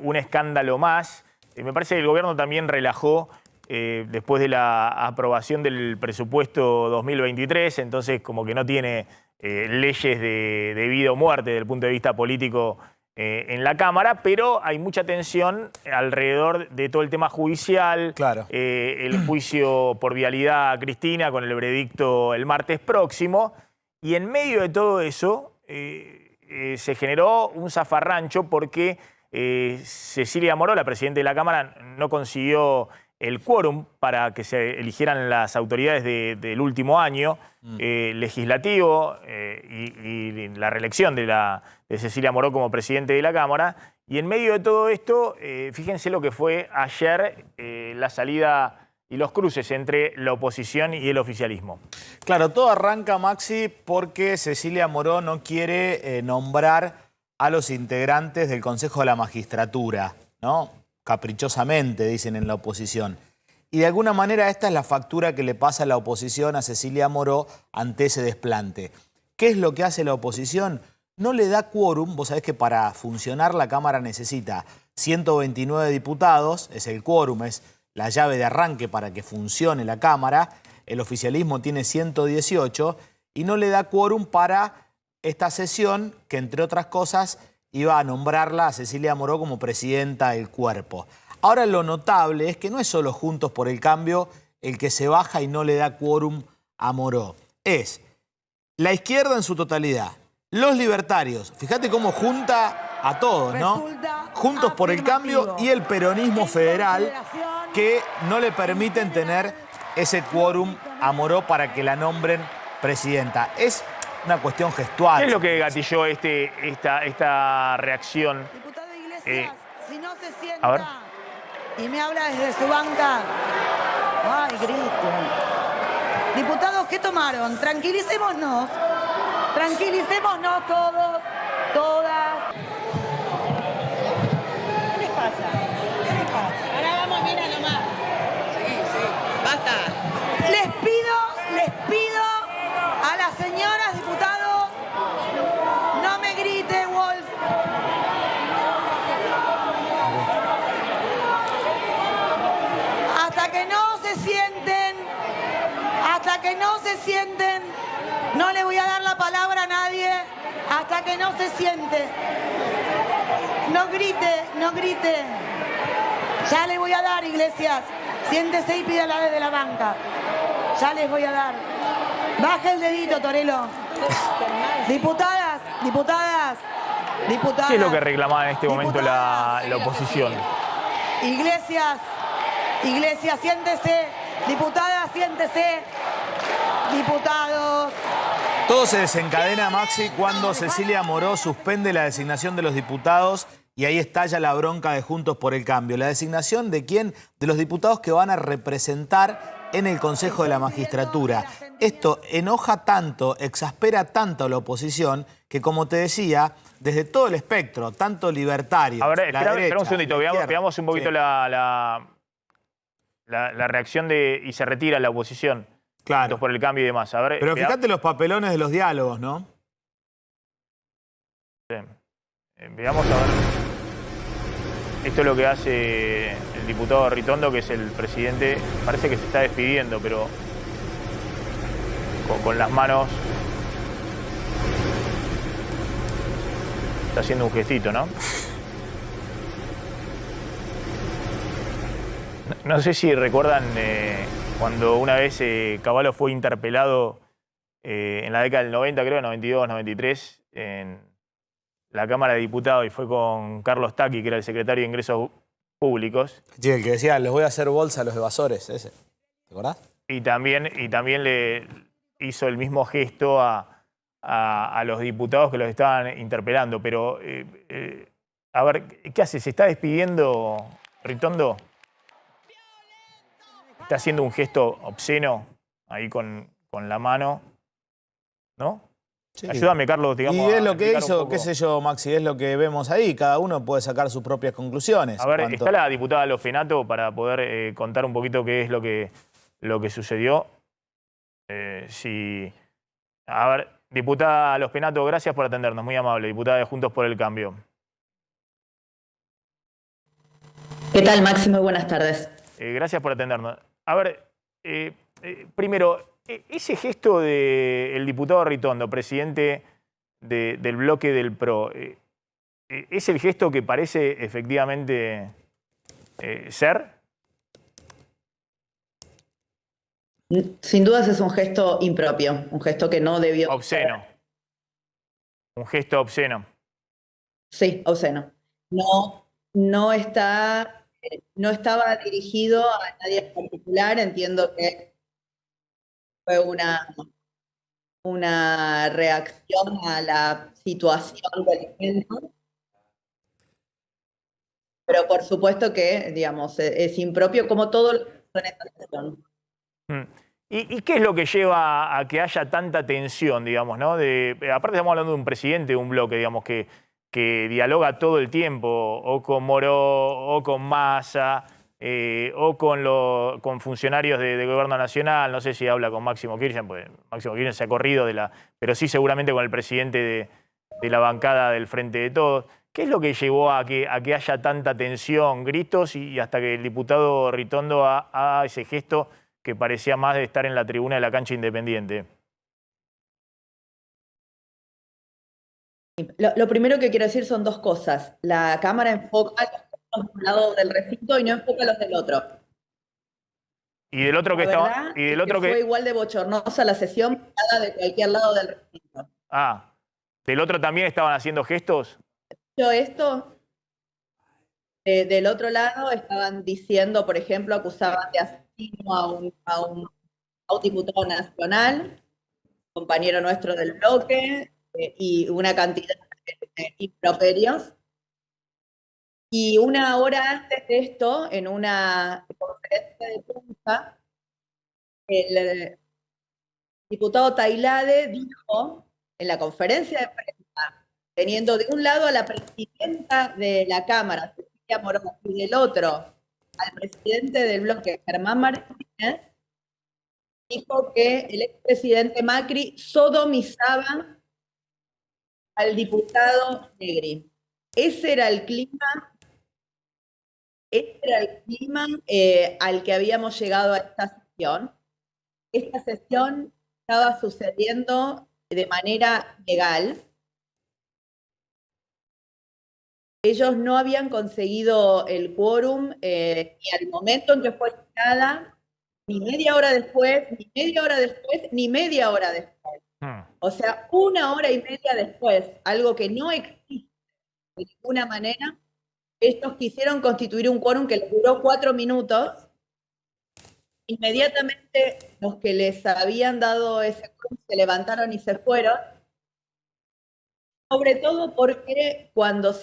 A: un escándalo más. Me parece que el gobierno también relajó después de la aprobación del presupuesto 2023, entonces como que no tiene leyes de vida o muerte desde el punto de vista político en la Cámara, pero hay mucha tensión alrededor de todo el tema judicial,
D: claro.
A: El juicio por vialidad a Cristina con el veredicto el martes próximo, y en medio de todo eso se generó un zafarrancho porque Cecilia Moró, la presidenta de la Cámara, no consiguió el quórum para que se eligieran las autoridades del último año legislativo y la reelección de Cecilia Moró como presidente de la Cámara. Y en medio de todo esto, fíjense lo que fue ayer la salida y los cruces entre la oposición y el oficialismo.
D: Claro, todo arranca, Maxi, porque Cecilia Moró no quiere nombrar a los integrantes del Consejo de la Magistratura, ¿no? Caprichosamente, dicen en la oposición. Y de alguna manera esta es la factura que le pasa a la oposición a Cecilia Moró ante ese desplante. ¿Qué es lo que hace la oposición? No le da quórum. Vos sabés que para funcionar la Cámara necesita 129 diputados, es el quórum, es la llave de arranque para que funcione la Cámara. El oficialismo tiene 118 y no le da quórum para esta sesión que, entre otras cosas, iba a nombrarla a Cecilia Moró como presidenta del cuerpo. Ahora lo notable es que no es solo Juntos por el Cambio el que se baja y no le da quórum a Moró. Es la izquierda en su totalidad, los libertarios, fíjate cómo junta a todos, ¿no? Juntos por el Cambio y el peronismo federal, que no le permiten tener ese quórum a Moró para que la nombren presidenta. Es una cuestión gestual.
A: ¿Qué es lo que gatilló esta reacción?
I: Diputado Iglesias, si no se sienta
A: a ver.
I: y me habla desde su banca. Ay, grito. Diputados, ¿qué tomaron? Tranquilicémonos. Tranquilicémonos todos, todas. ¿Qué les pasa? ¿Qué les pasa? Ahora vamos, mira nomás. Sí, basta. Les pido a las señoras diputados, no me grite, Wolf. Hasta que no se sienten, no le voy a dar la palabra a nadie hasta que no se siente. No grite. Ya le voy a dar, Iglesias. Siéntese y pídala desde la banca. Ya les voy a dar. Baje el dedito, Torelo. Diputadas.
A: ¿Qué es lo que reclamaba en este momento la oposición?
I: Iglesias, siéntese. Diputadas, siéntese. Diputados.
D: Todo se desencadena, Maxi, cuando Cecilia Moró suspende la designación de los diputados y ahí estalla la bronca de Juntos por el Cambio. ¿La designación de quién? De los diputados que van a representar en el Consejo de la Magistratura. Esto enoja tanto, exaspera tanto a la oposición que, como te decía, desde todo el espectro, tanto libertario,
A: a ver,
D: la
A: espera
D: derecha,
A: un segundito, veamos un poquito
D: sí,
A: la reacción y se retira la oposición.
D: claro.
A: Juntos por el Cambio y demás. A ver,
D: Pero fíjate los papelones de los diálogos, ¿no?
A: Veamos a ver. Esto es lo que hace el diputado Ritondo, que es el presidente. Parece que se está despidiendo, pero con las manos está haciendo un gestito, ¿no? No sé si recuerdan cuando una vez Cavallo fue interpelado en la década del 90, creo, 92, 93, en la Cámara de Diputados, y fue con Carlos Taqui, que era el secretario de Ingresos Públicos.
D: Sí, el que decía, les voy a hacer bolsa a los evasores, ese. ¿Te acordás?
A: Y también le hizo el mismo gesto a los diputados que los estaban interpelando. Pero, a ver, ¿qué hace? ¿Se está despidiendo Ritondo? Está haciendo un gesto obsceno ahí con la mano, ¿no?
D: Sí.
A: Ayúdame, Carlos, digamos.
D: Y es lo que
A: explicar un
D: hizo,
A: poco.
D: qué sé yo, Maxi, es lo que vemos ahí. Cada uno puede sacar sus propias conclusiones.
A: A ver, ¿está la diputada Lofenato para poder contar un poquito qué es lo que sucedió? Sí. A ver, diputada Lofenato, gracias por atendernos, muy amable. Diputada de Juntos por el Cambio.
J: ¿Qué tal, Maxi? Muy buenas tardes.
A: Gracias por atendernos. A ver, primero, ese gesto del diputado Ritondo, presidente del bloque del PRO, ¿es el gesto que parece efectivamente ser?
J: Sin dudas es un gesto impropio, un gesto que no debió...
A: Obsceno. Un gesto obsceno.
J: Sí, obsceno. No está no estaba dirigido a nadie en particular, entiendo que fue una reacción a la situación del evento, pero por supuesto que, digamos, es impropio como todo lo que en esta sesión.
A: ¿Y qué es lo que lleva a que haya tanta tensión, digamos, ¿no? Aparte estamos hablando de un presidente de un bloque, digamos, que dialoga todo el tiempo, o con Moró, o con Massa, o con funcionarios de gobierno nacional. No sé si habla con Máximo Kirchner, pues Máximo Kirchner se ha corrido pero sí seguramente con el presidente de la bancada del Frente de Todos. ¿Qué es lo que llevó a que haya tanta tensión, gritos y hasta que el diputado Ritondo haga ese gesto que parecía más de estar en la tribuna de la cancha Independiente?
J: Lo primero que quiero decir son dos cosas. La cámara enfoca los de un lado del recinto y no enfoca los del otro.
A: Y del otro que estaba. Y del otro que
J: fue igual de bochornosa la sesión de cualquier lado del recinto.
A: Ah, ¿del otro también estaban haciendo gestos?
J: Yo esto, del otro lado estaban diciendo, por ejemplo, acusaban de asesino a un diputado nacional, compañero nuestro del bloque, y una cantidad de improperios. Y una hora antes de esto, en una conferencia de prensa, el diputado Tailade dijo en la conferencia de prensa, teniendo de un lado a la presidenta de la Cámara, Cecilia Moró, y del otro al presidente del bloque, Germán Martínez, dijo que el expresidente Macri sodomizaba al diputado Negri. Ese era el clima al que habíamos llegado a esta sesión. Esta sesión estaba sucediendo de manera legal. Ellos no habían conseguido el quórum ni al momento en que fue citada, ni media hora después, ni media hora después, ni media hora después. O sea, una hora y media después, algo que no existe de ninguna manera, estos quisieron constituir un quórum que les duró 4 minutos. Inmediatamente los que les habían dado ese quórum se levantaron y se fueron. Sobre todo porque cuando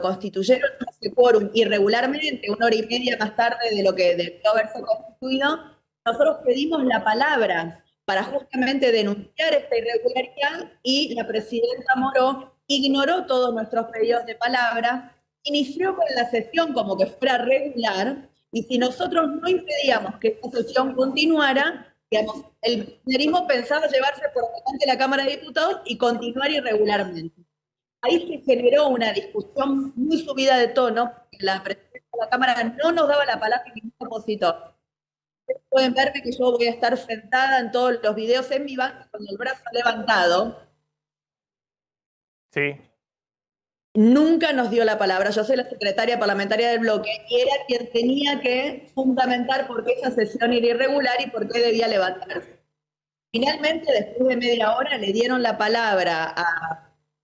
J: constituyeron ese quórum irregularmente, 1 hora y media más tarde de lo que debió haberse constituido, nosotros pedimos la palabra para justamente denunciar esta irregularidad y la presidenta Moró ignoró todos nuestros pedidos de palabra, inició con la sesión como que fuera regular, y si nosotros no impedíamos que esta sesión continuara, digamos, el kirchnerismo pensaba llevarse por delante la Cámara de Diputados y continuar irregularmente. Ahí se generó una discusión muy subida de tono, porque la presidenta de la Cámara no nos daba la palabra a ningún opositor. Ustedes pueden verme que yo voy a estar sentada en todos los videos en mi banca con el brazo levantado.
A: Sí.
J: Nunca nos dio la palabra. Yo soy la secretaria parlamentaria del bloque y era quien tenía que fundamentar por qué esa sesión era irregular y por qué debía levantarse. Finalmente, después de media hora, le dieron la palabra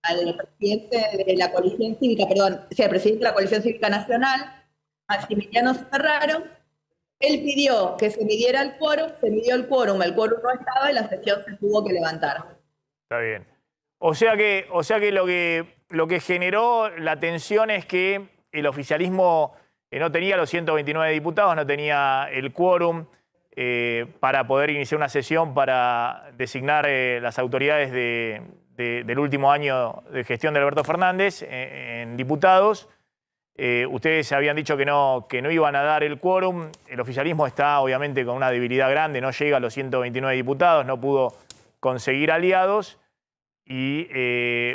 J: al presidente de la coalición cívica, al presidente de la coalición cívica nacional, Maximiliano Ferraro. Él pidió que se midiera el quórum, se midió el quórum no estaba y la sesión se tuvo que levantar.
A: Está bien. O sea que lo que generó la tensión es que el oficialismo no tenía los 129 diputados, no tenía el quórum para poder iniciar una sesión para designar las autoridades del último año de gestión de Alberto Fernández en diputados. Ustedes habían dicho que no iban a dar el quórum. El oficialismo está obviamente con una debilidad grande, no llega a los 129 diputados, no pudo conseguir aliados. Y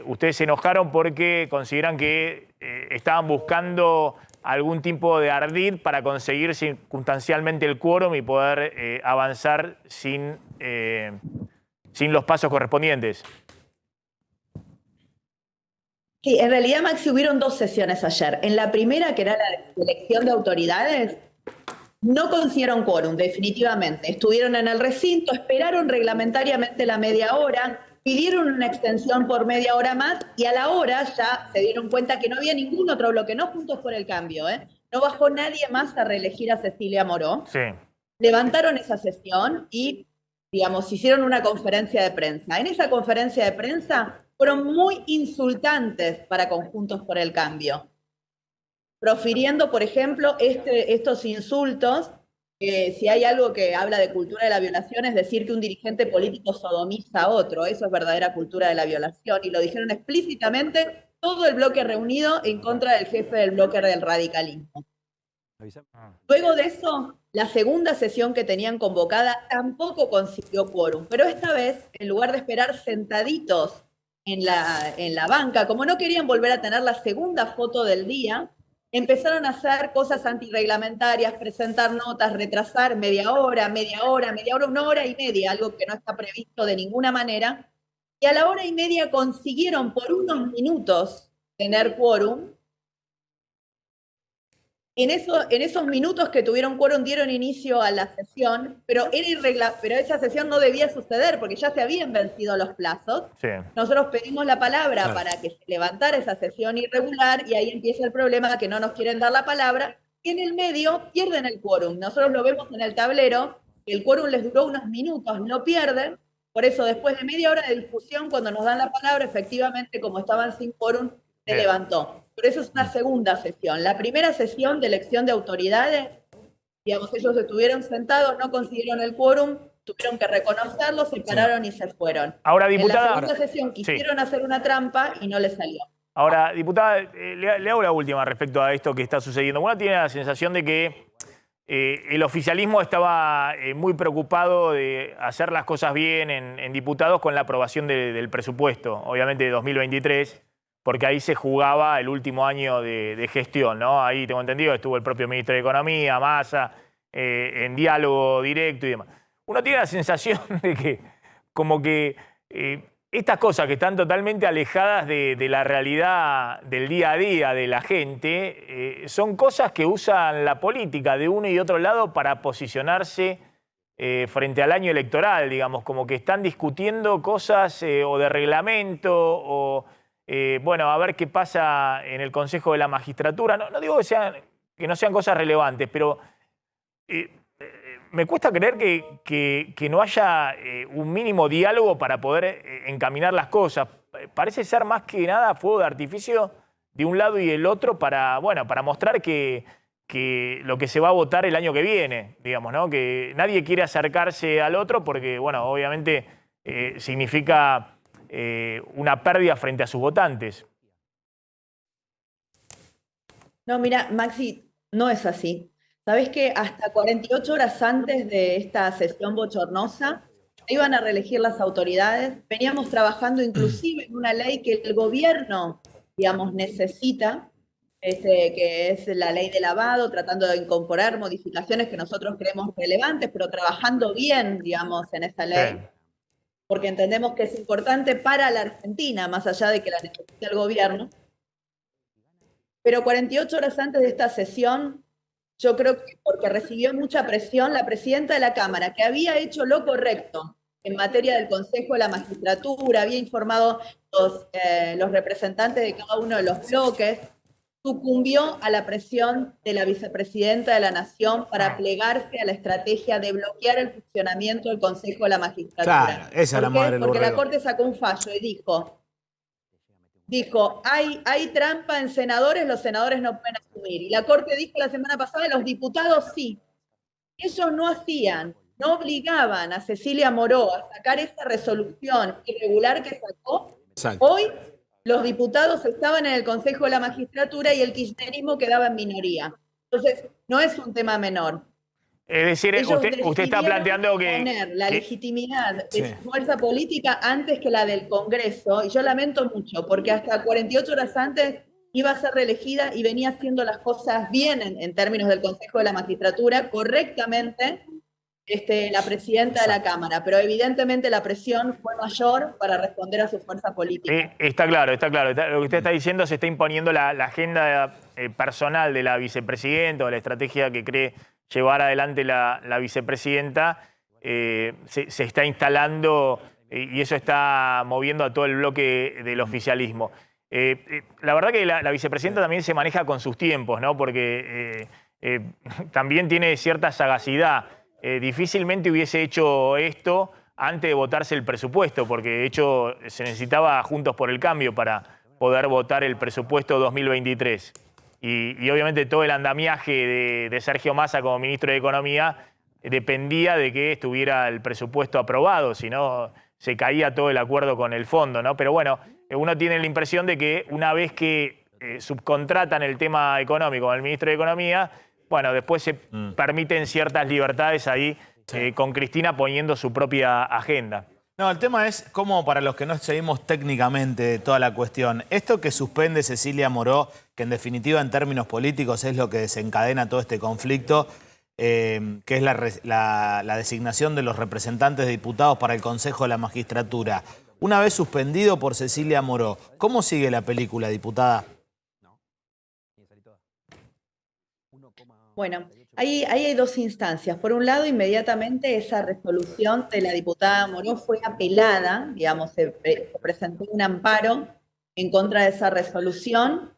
A: ustedes se enojaron porque consideran que estaban buscando algún tipo de ardid para conseguir circunstancialmente el quórum y poder avanzar sin los pasos correspondientes.
J: Sí, en realidad, Maxi, hubieron 2 sesiones ayer. En la primera, que era la elección de autoridades, no consiguieron quórum, definitivamente. Estuvieron en el recinto, esperaron reglamentariamente la media hora, pidieron una extensión por media hora más y a la hora ya se dieron cuenta que no había ningún otro bloque, no Juntos por el Cambio, no bajó nadie más a reelegir a Cecilia Moró.
A: Sí.
J: Levantaron esa sesión y, digamos, hicieron una conferencia de prensa. En esa conferencia de prensa fueron muy insultantes para Conjuntos por el Cambio, profiriendo, por ejemplo, estos insultos. Si hay algo que habla de cultura de la violación es decir que un dirigente político sodomiza a otro. Eso es verdadera cultura de la violación. Y lo dijeron explícitamente todo el bloque reunido en contra del jefe del bloque del radicalismo. Luego de eso, la segunda sesión que tenían convocada tampoco consiguió quórum. Pero esta vez, en lugar de esperar sentaditos en la banca, como no querían volver a tener la segunda foto del día, empezaron a hacer cosas antirreglamentarias, presentar notas, retrasar media hora, 1 hora y media, algo que no está previsto de ninguna manera. Y a la 1 hora y media consiguieron por unos minutos tener quórum. En esos minutos que tuvieron quórum dieron inicio a la sesión, pero esa sesión no debía suceder porque ya se habían vencido los plazos.
A: Sí.
J: Nosotros pedimos la palabra para que se levantara esa sesión irregular y ahí empieza el problema que no nos quieren dar la palabra y en el medio pierden el quórum. Nosotros lo vemos en el tablero, que el quórum les duró unos minutos, lo pierden. Por eso, después de media hora de discusión, cuando nos dan la palabra, efectivamente, como estaban sin quórum, se levantó. Pero eso es una segunda sesión. La primera sesión de elección de autoridades, digamos, ellos estuvieron sentados, no consiguieron el quórum, tuvieron que reconocerlo, se pararon y se fueron.
A: Ahora, diputada,
J: en la segunda sesión quisieron hacer una trampa y no les salió.
A: Ahora, diputada, le hago la última respecto a esto que está sucediendo. Uno tiene la sensación de que el oficialismo estaba muy preocupado de hacer las cosas bien en diputados con la aprobación del presupuesto, obviamente de 2023, porque ahí se jugaba el último año de gestión, ¿no? Ahí tengo entendido estuvo el propio ministro de Economía, Massa, en diálogo directo y demás. Uno tiene la sensación de que como que estas cosas que están totalmente alejadas de la realidad del día a día de la gente, son cosas que usan la política de uno y otro lado para posicionarse frente al año electoral, digamos, como que están discutiendo cosas o de reglamento o, bueno, a ver qué pasa en el Consejo de la Magistratura. No digo que no sean cosas relevantes, pero me cuesta creer que no haya un mínimo diálogo para poder encaminar las cosas. Parece ser más que nada fuego de artificio de un lado y el otro para, bueno, para mostrar que lo que se va a votar el año que viene, digamos, ¿no? Que nadie quiere acercarse al otro porque, bueno, obviamente significa una pérdida frente a sus votantes.
J: No, mira, Maxi, no es así. ¿Sabés que hasta 48 horas antes de esta sesión bochornosa iban a reelegir las autoridades? Veníamos trabajando inclusive en una ley que el gobierno, digamos, necesita, que es la ley de lavado, tratando de incorporar modificaciones que nosotros creemos relevantes, pero trabajando bien, digamos, en esa ley. Sí. Porque entendemos que es importante para la Argentina, más allá de que la necesite el gobierno. Pero 48 horas antes de esta sesión, yo creo que porque recibió mucha presión, la presidenta de la Cámara, que había hecho lo correcto en materia del Consejo de la Magistratura, había informado los representantes de cada uno de los bloques, sucumbió a la presión de la vicepresidenta de la Nación para plegarse a la estrategia de bloquear el funcionamiento del Consejo de la Magistratura.
D: Claro, esa es la madre del
J: Porque
D: borrego.
J: la Corte sacó un fallo y dijo, hay trampa en senadores, los senadores no pueden asumir. Y la Corte dijo la semana pasada, los diputados sí. Ellos no hacían, no obligaban a Cecilia Moró a sacar esa resolución irregular que sacó. Exacto. Hoy los diputados estaban en el Consejo de la Magistratura y el kirchnerismo quedaba en minoría. Entonces, no es un tema menor.
A: Es decir, usted está planteando que
J: poner la legitimidad de su fuerza política antes que la del Congreso, y yo lamento mucho, porque hasta 48 horas antes iba a ser reelegida y venía haciendo las cosas bien en términos del Consejo de la Magistratura, correctamente, la presidenta de la Cámara, pero evidentemente la presión fue mayor para responder a su fuerza política.
A: Está claro. Lo que usted está diciendo, se está imponiendo la agenda personal de la vicepresidenta o la estrategia que cree llevar adelante la vicepresidenta, se está instalando y eso está moviendo a todo el bloque del oficialismo. La verdad que la vicepresidenta también se maneja con sus tiempos, ¿no? Porque también tiene cierta sagacidad. Difícilmente hubiese hecho esto antes de votarse el presupuesto, porque de hecho se necesitaba Juntos por el Cambio para poder votar el presupuesto 2023. Y obviamente todo el andamiaje de Sergio Massa como ministro de Economía dependía de que estuviera el presupuesto aprobado, si no se caía todo el acuerdo con el fondo, ¿no? Pero bueno, uno tiene la impresión de que una vez que subcontratan el tema económico al ministro de Economía, bueno, después se permiten ciertas libertades ahí, con Cristina poniendo su propia agenda.
D: No, el tema es cómo, para los que no seguimos técnicamente toda la cuestión, esto que suspende Cecilia Moró, que en definitiva en términos políticos es lo que desencadena todo este conflicto, que es la designación de los representantes de diputados para el Consejo de la Magistratura. Una vez suspendido por Cecilia Moró, ¿cómo sigue la película, diputada?
J: Bueno, ahí hay dos instancias. Por un lado, inmediatamente esa resolución de la diputada Moró fue apelada, digamos, se presentó un amparo en contra de esa resolución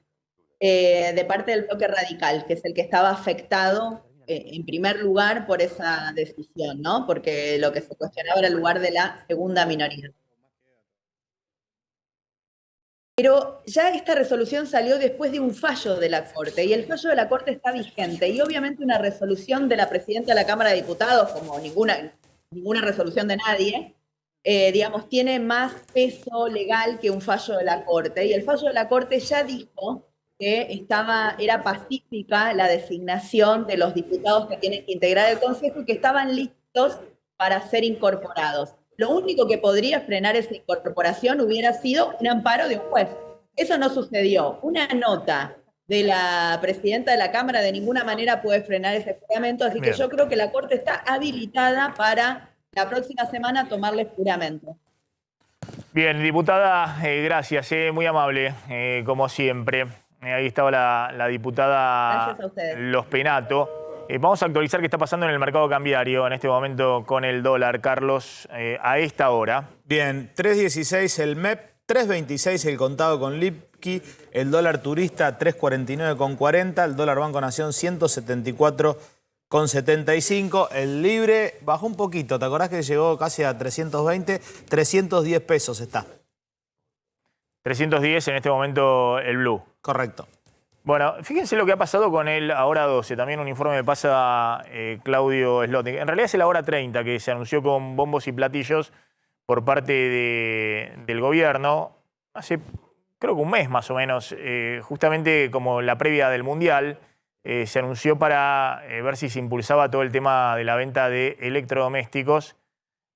J: de parte del bloque radical, que es el que estaba afectado en primer lugar por esa decisión, ¿no? Porque lo que se cuestionaba era el lugar de la segunda minoría. Pero ya esta resolución salió después de un fallo de la Corte, y el fallo de la Corte está vigente, y obviamente una resolución de la presidenta de la Cámara de Diputados, como ninguna resolución de nadie, digamos, tiene más peso legal que un fallo de la Corte, y el fallo de la Corte ya dijo que era pacífica la designación de los diputados que tienen que integrar el Consejo y que estaban listos para ser incorporados. Lo único que podría frenar esa incorporación hubiera sido un amparo de un juez. Eso no sucedió. Una nota de la presidenta de la Cámara de ninguna manera puede frenar ese juramento, así que yo creo que la Corte está habilitada para la próxima semana tomarle juramento.
A: Bien, diputada, gracias, muy amable, como siempre. Ahí estaba la diputada Los Penato. Vamos a actualizar qué está pasando en el mercado cambiario en este momento con el dólar, Carlos, a esta hora.
D: Bien, 3.16 el MEP, 3.26 el contado con Lipki, el dólar turista 3.49,40, el dólar Banco Nación 174,75, el libre bajó un poquito, ¿te acordás que llegó casi a 320? 310 pesos está.
A: 310 en este momento el blue.
D: Correcto.
A: Bueno, fíjense lo que ha pasado con el Ahora 12. También un informe me pasa Claudio Slotnick. En realidad es el Ahora 30 que se anunció con bombos y platillos por parte del gobierno hace creo que un mes más o menos, justamente como la previa del Mundial. Se anunció para ver si se impulsaba todo el tema de la venta de electrodomésticos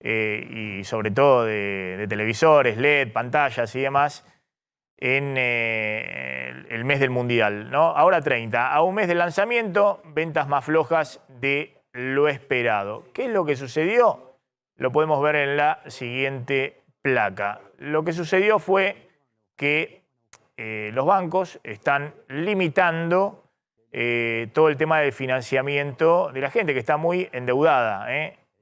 A: y sobre todo de televisores, LED, pantallas y demás, en el mes del Mundial, ¿no? Ahora 30, a un mes del lanzamiento, ventas más flojas de lo esperado. ¿Qué es lo que sucedió? Lo podemos ver en la siguiente placa. Lo que sucedió fue que los bancos están limitando todo el tema del financiamiento de la gente que está muy endeudada,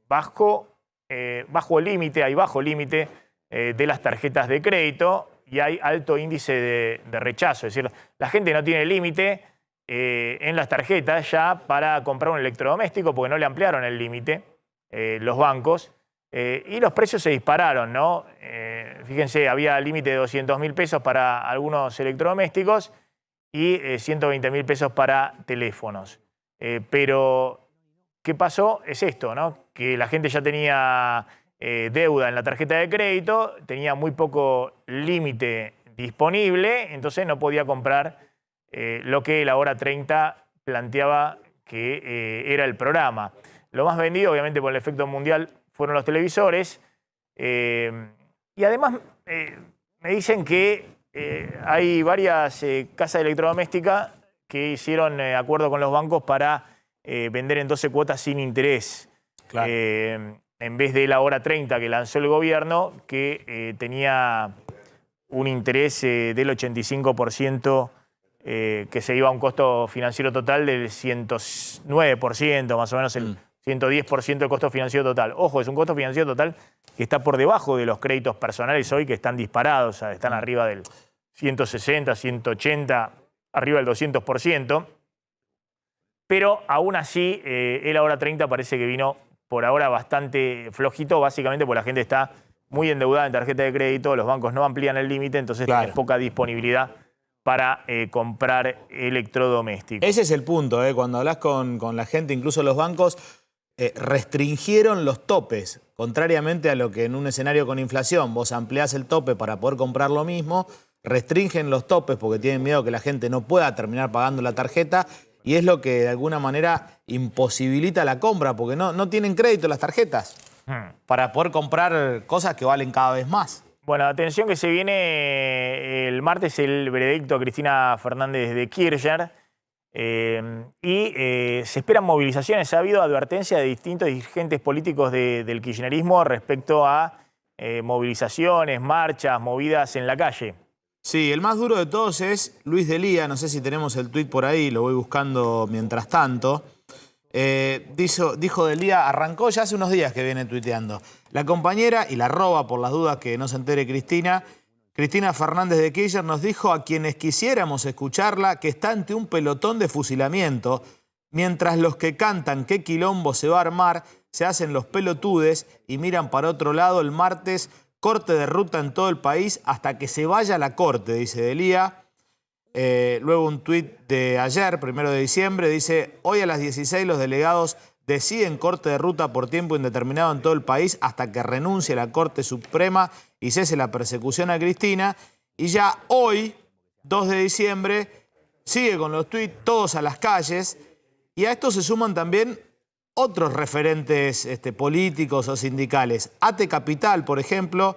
A: bajo el límite, hay bajo límite de las tarjetas de crédito, y hay alto índice de rechazo. Es decir, la gente no tiene límite en las tarjetas ya para comprar un electrodoméstico porque no le ampliaron el límite los bancos, y los precios se dispararon, ¿no? Fíjense, había límite de 200.000 pesos para algunos electrodomésticos y 120.000 pesos para teléfonos. Pero, ¿qué pasó? Es esto, ¿no? Que la gente ya tenía deuda en la tarjeta de crédito, tenía muy poco límite disponible, entonces no podía comprar lo que la Hora 30 planteaba que era el programa. Lo más vendido, obviamente por el efecto mundial, fueron los televisores. Y además me dicen que hay varias casas electrodomésticas que hicieron acuerdo con los bancos para vender en 12 cuotas sin interés. Claro. En vez de la Hora 30 que lanzó el gobierno, que tenía un interés del 85%, que se iba a un costo financiero total del 109%, más o menos el 110% del costo financiero total. Ojo, es un costo financiero total que está por debajo de los créditos personales hoy, que están disparados, o sea, están arriba del 160, 180, arriba del 200%. Pero aún así, el ahora 30 parece que vino por ahora bastante flojito, básicamente porque la gente está muy endeudada en tarjeta de crédito, los bancos no amplían el límite, entonces tiene poca disponibilidad para comprar electrodomésticos.
D: Ese es el punto, cuando hablas con la gente, incluso los bancos restringieron los topes, contrariamente a lo que en un escenario con inflación vos ampliás el tope para poder comprar lo mismo, restringen los topes porque tienen miedo que la gente no pueda terminar pagando la tarjeta y es lo que de alguna manera imposibilita la compra porque no tienen crédito las tarjetas para poder comprar cosas que valen cada vez más.
A: Bueno, atención que se viene el martes el veredicto a Cristina Fernández de Kirchner y se esperan movilizaciones. Ha habido advertencia de distintos dirigentes políticos del kirchnerismo respecto a movilizaciones, marchas, movidas en la calle.
D: Sí, el más duro de todos es Luis Delía, no sé si tenemos el tuit por ahí, lo voy buscando mientras tanto. Dijo Delía, arrancó ya hace unos días que viene tuiteando. La compañera, y la roba por las dudas que no se entere Cristina Fernández de Kirchner nos dijo a quienes quisiéramos escucharla que está ante un pelotón de fusilamiento, mientras los que cantan qué quilombo se va a armar se hacen los pelotudes y miran para otro lado. El martes corte de ruta en todo el país hasta que se vaya a la corte, dice Delía. Luego un tuit de ayer, 1 de diciembre, dice: hoy a las 16 los delegados deciden corte de ruta por tiempo indeterminado en todo el país hasta que renuncie la Corte Suprema y cese la persecución a Cristina. Y ya hoy, 2 de diciembre, sigue con los tuits, todos a las calles. Y a esto se suman también otros referentes políticos o sindicales. ATE Capital, por ejemplo,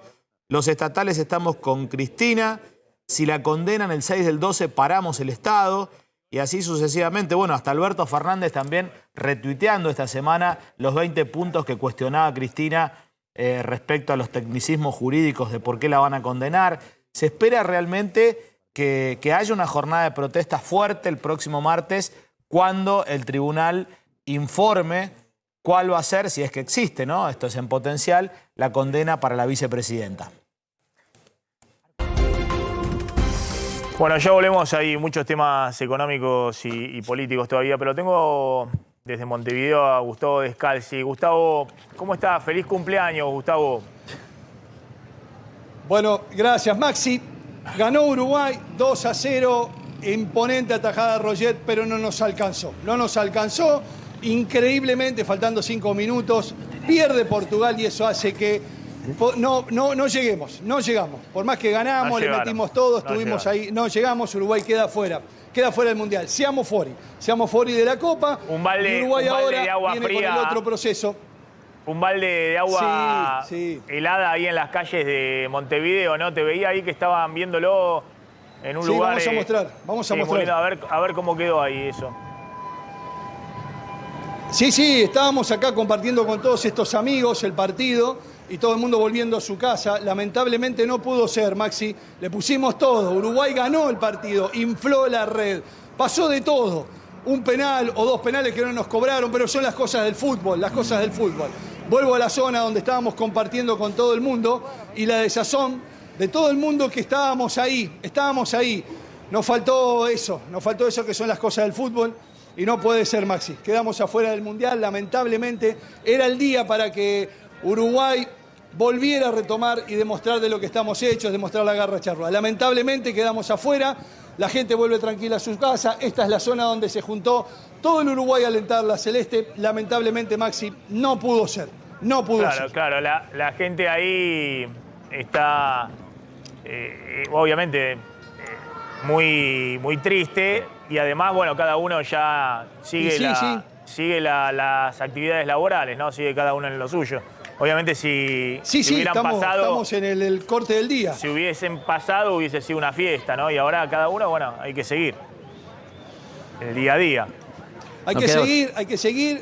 D: los estatales estamos con Cristina. Si la condenan el 6 del 12, paramos el Estado. Y así sucesivamente. Bueno, hasta Alberto Fernández también retuiteando esta semana los 20 puntos que cuestionaba Cristina respecto a los tecnicismos jurídicos de por qué la van a condenar. Se espera realmente que haya una jornada de protesta fuerte el próximo martes cuando el tribunal informe cuál va a ser, si es que existe, ¿no? Esto es en potencial, la condena para la vicepresidenta.
A: Bueno, ya volvemos, hay muchos temas económicos y políticos todavía, pero tengo desde Montevideo a Gustavo Descalzi. Gustavo, ¿cómo está? Feliz cumpleaños, Gustavo.
K: Bueno, gracias, Maxi. Ganó Uruguay 2-0, imponente atajada de Roget, pero no nos alcanzó. No nos alcanzó, increíblemente, faltando 5 minutos, pierde Portugal y eso hace que no llegamos. Por más que ganamos, le metimos todo, estuvimos ahí, no llegamos, Uruguay queda fuera del Mundial. Seamos fuori de la Copa.
A: Un balde,
K: Uruguay ahora
A: de agua
K: viene
A: fría,
K: con el otro proceso.
A: Un balde de agua helada ahí en las calles de Montevideo, ¿no? Te veía ahí que estaban viéndolo en un lugar.
K: Vamos a mostrar.
A: A ver cómo quedó ahí eso.
K: Sí, estábamos acá compartiendo con todos estos amigos el partido y todo el mundo volviendo a su casa. Lamentablemente no pudo ser, Maxi. Le pusimos todo. Uruguay ganó el partido, infló la red, pasó de todo. Un penal o 2 penales que no nos cobraron, pero son las cosas del fútbol, Vuelvo a la zona donde estábamos compartiendo con todo el mundo y la desazón de todo el mundo que estábamos ahí. Nos faltó eso que son las cosas del fútbol. Y no puede ser, Maxi. Quedamos afuera del Mundial, lamentablemente. Era el día para que Uruguay volviera a retomar y demostrar de lo que estamos hechos, demostrar la garra charrúa. Lamentablemente quedamos afuera, la gente vuelve tranquila a su casa. Esta es la zona donde se juntó todo el Uruguay a alentar la celeste. Lamentablemente, Maxi, no pudo ser.
A: Claro, la gente ahí está, obviamente, muy triste. Y además, bueno, cada uno ya sigue las actividades laborales, ¿no? Sigue cada uno en lo suyo. Obviamente si hubieran pasado...
K: Estamos en el corte del día.
A: Si hubiesen pasado, hubiese sido una fiesta, ¿no? Y ahora cada uno, bueno, hay que seguir. El día a día.
K: Hay que seguir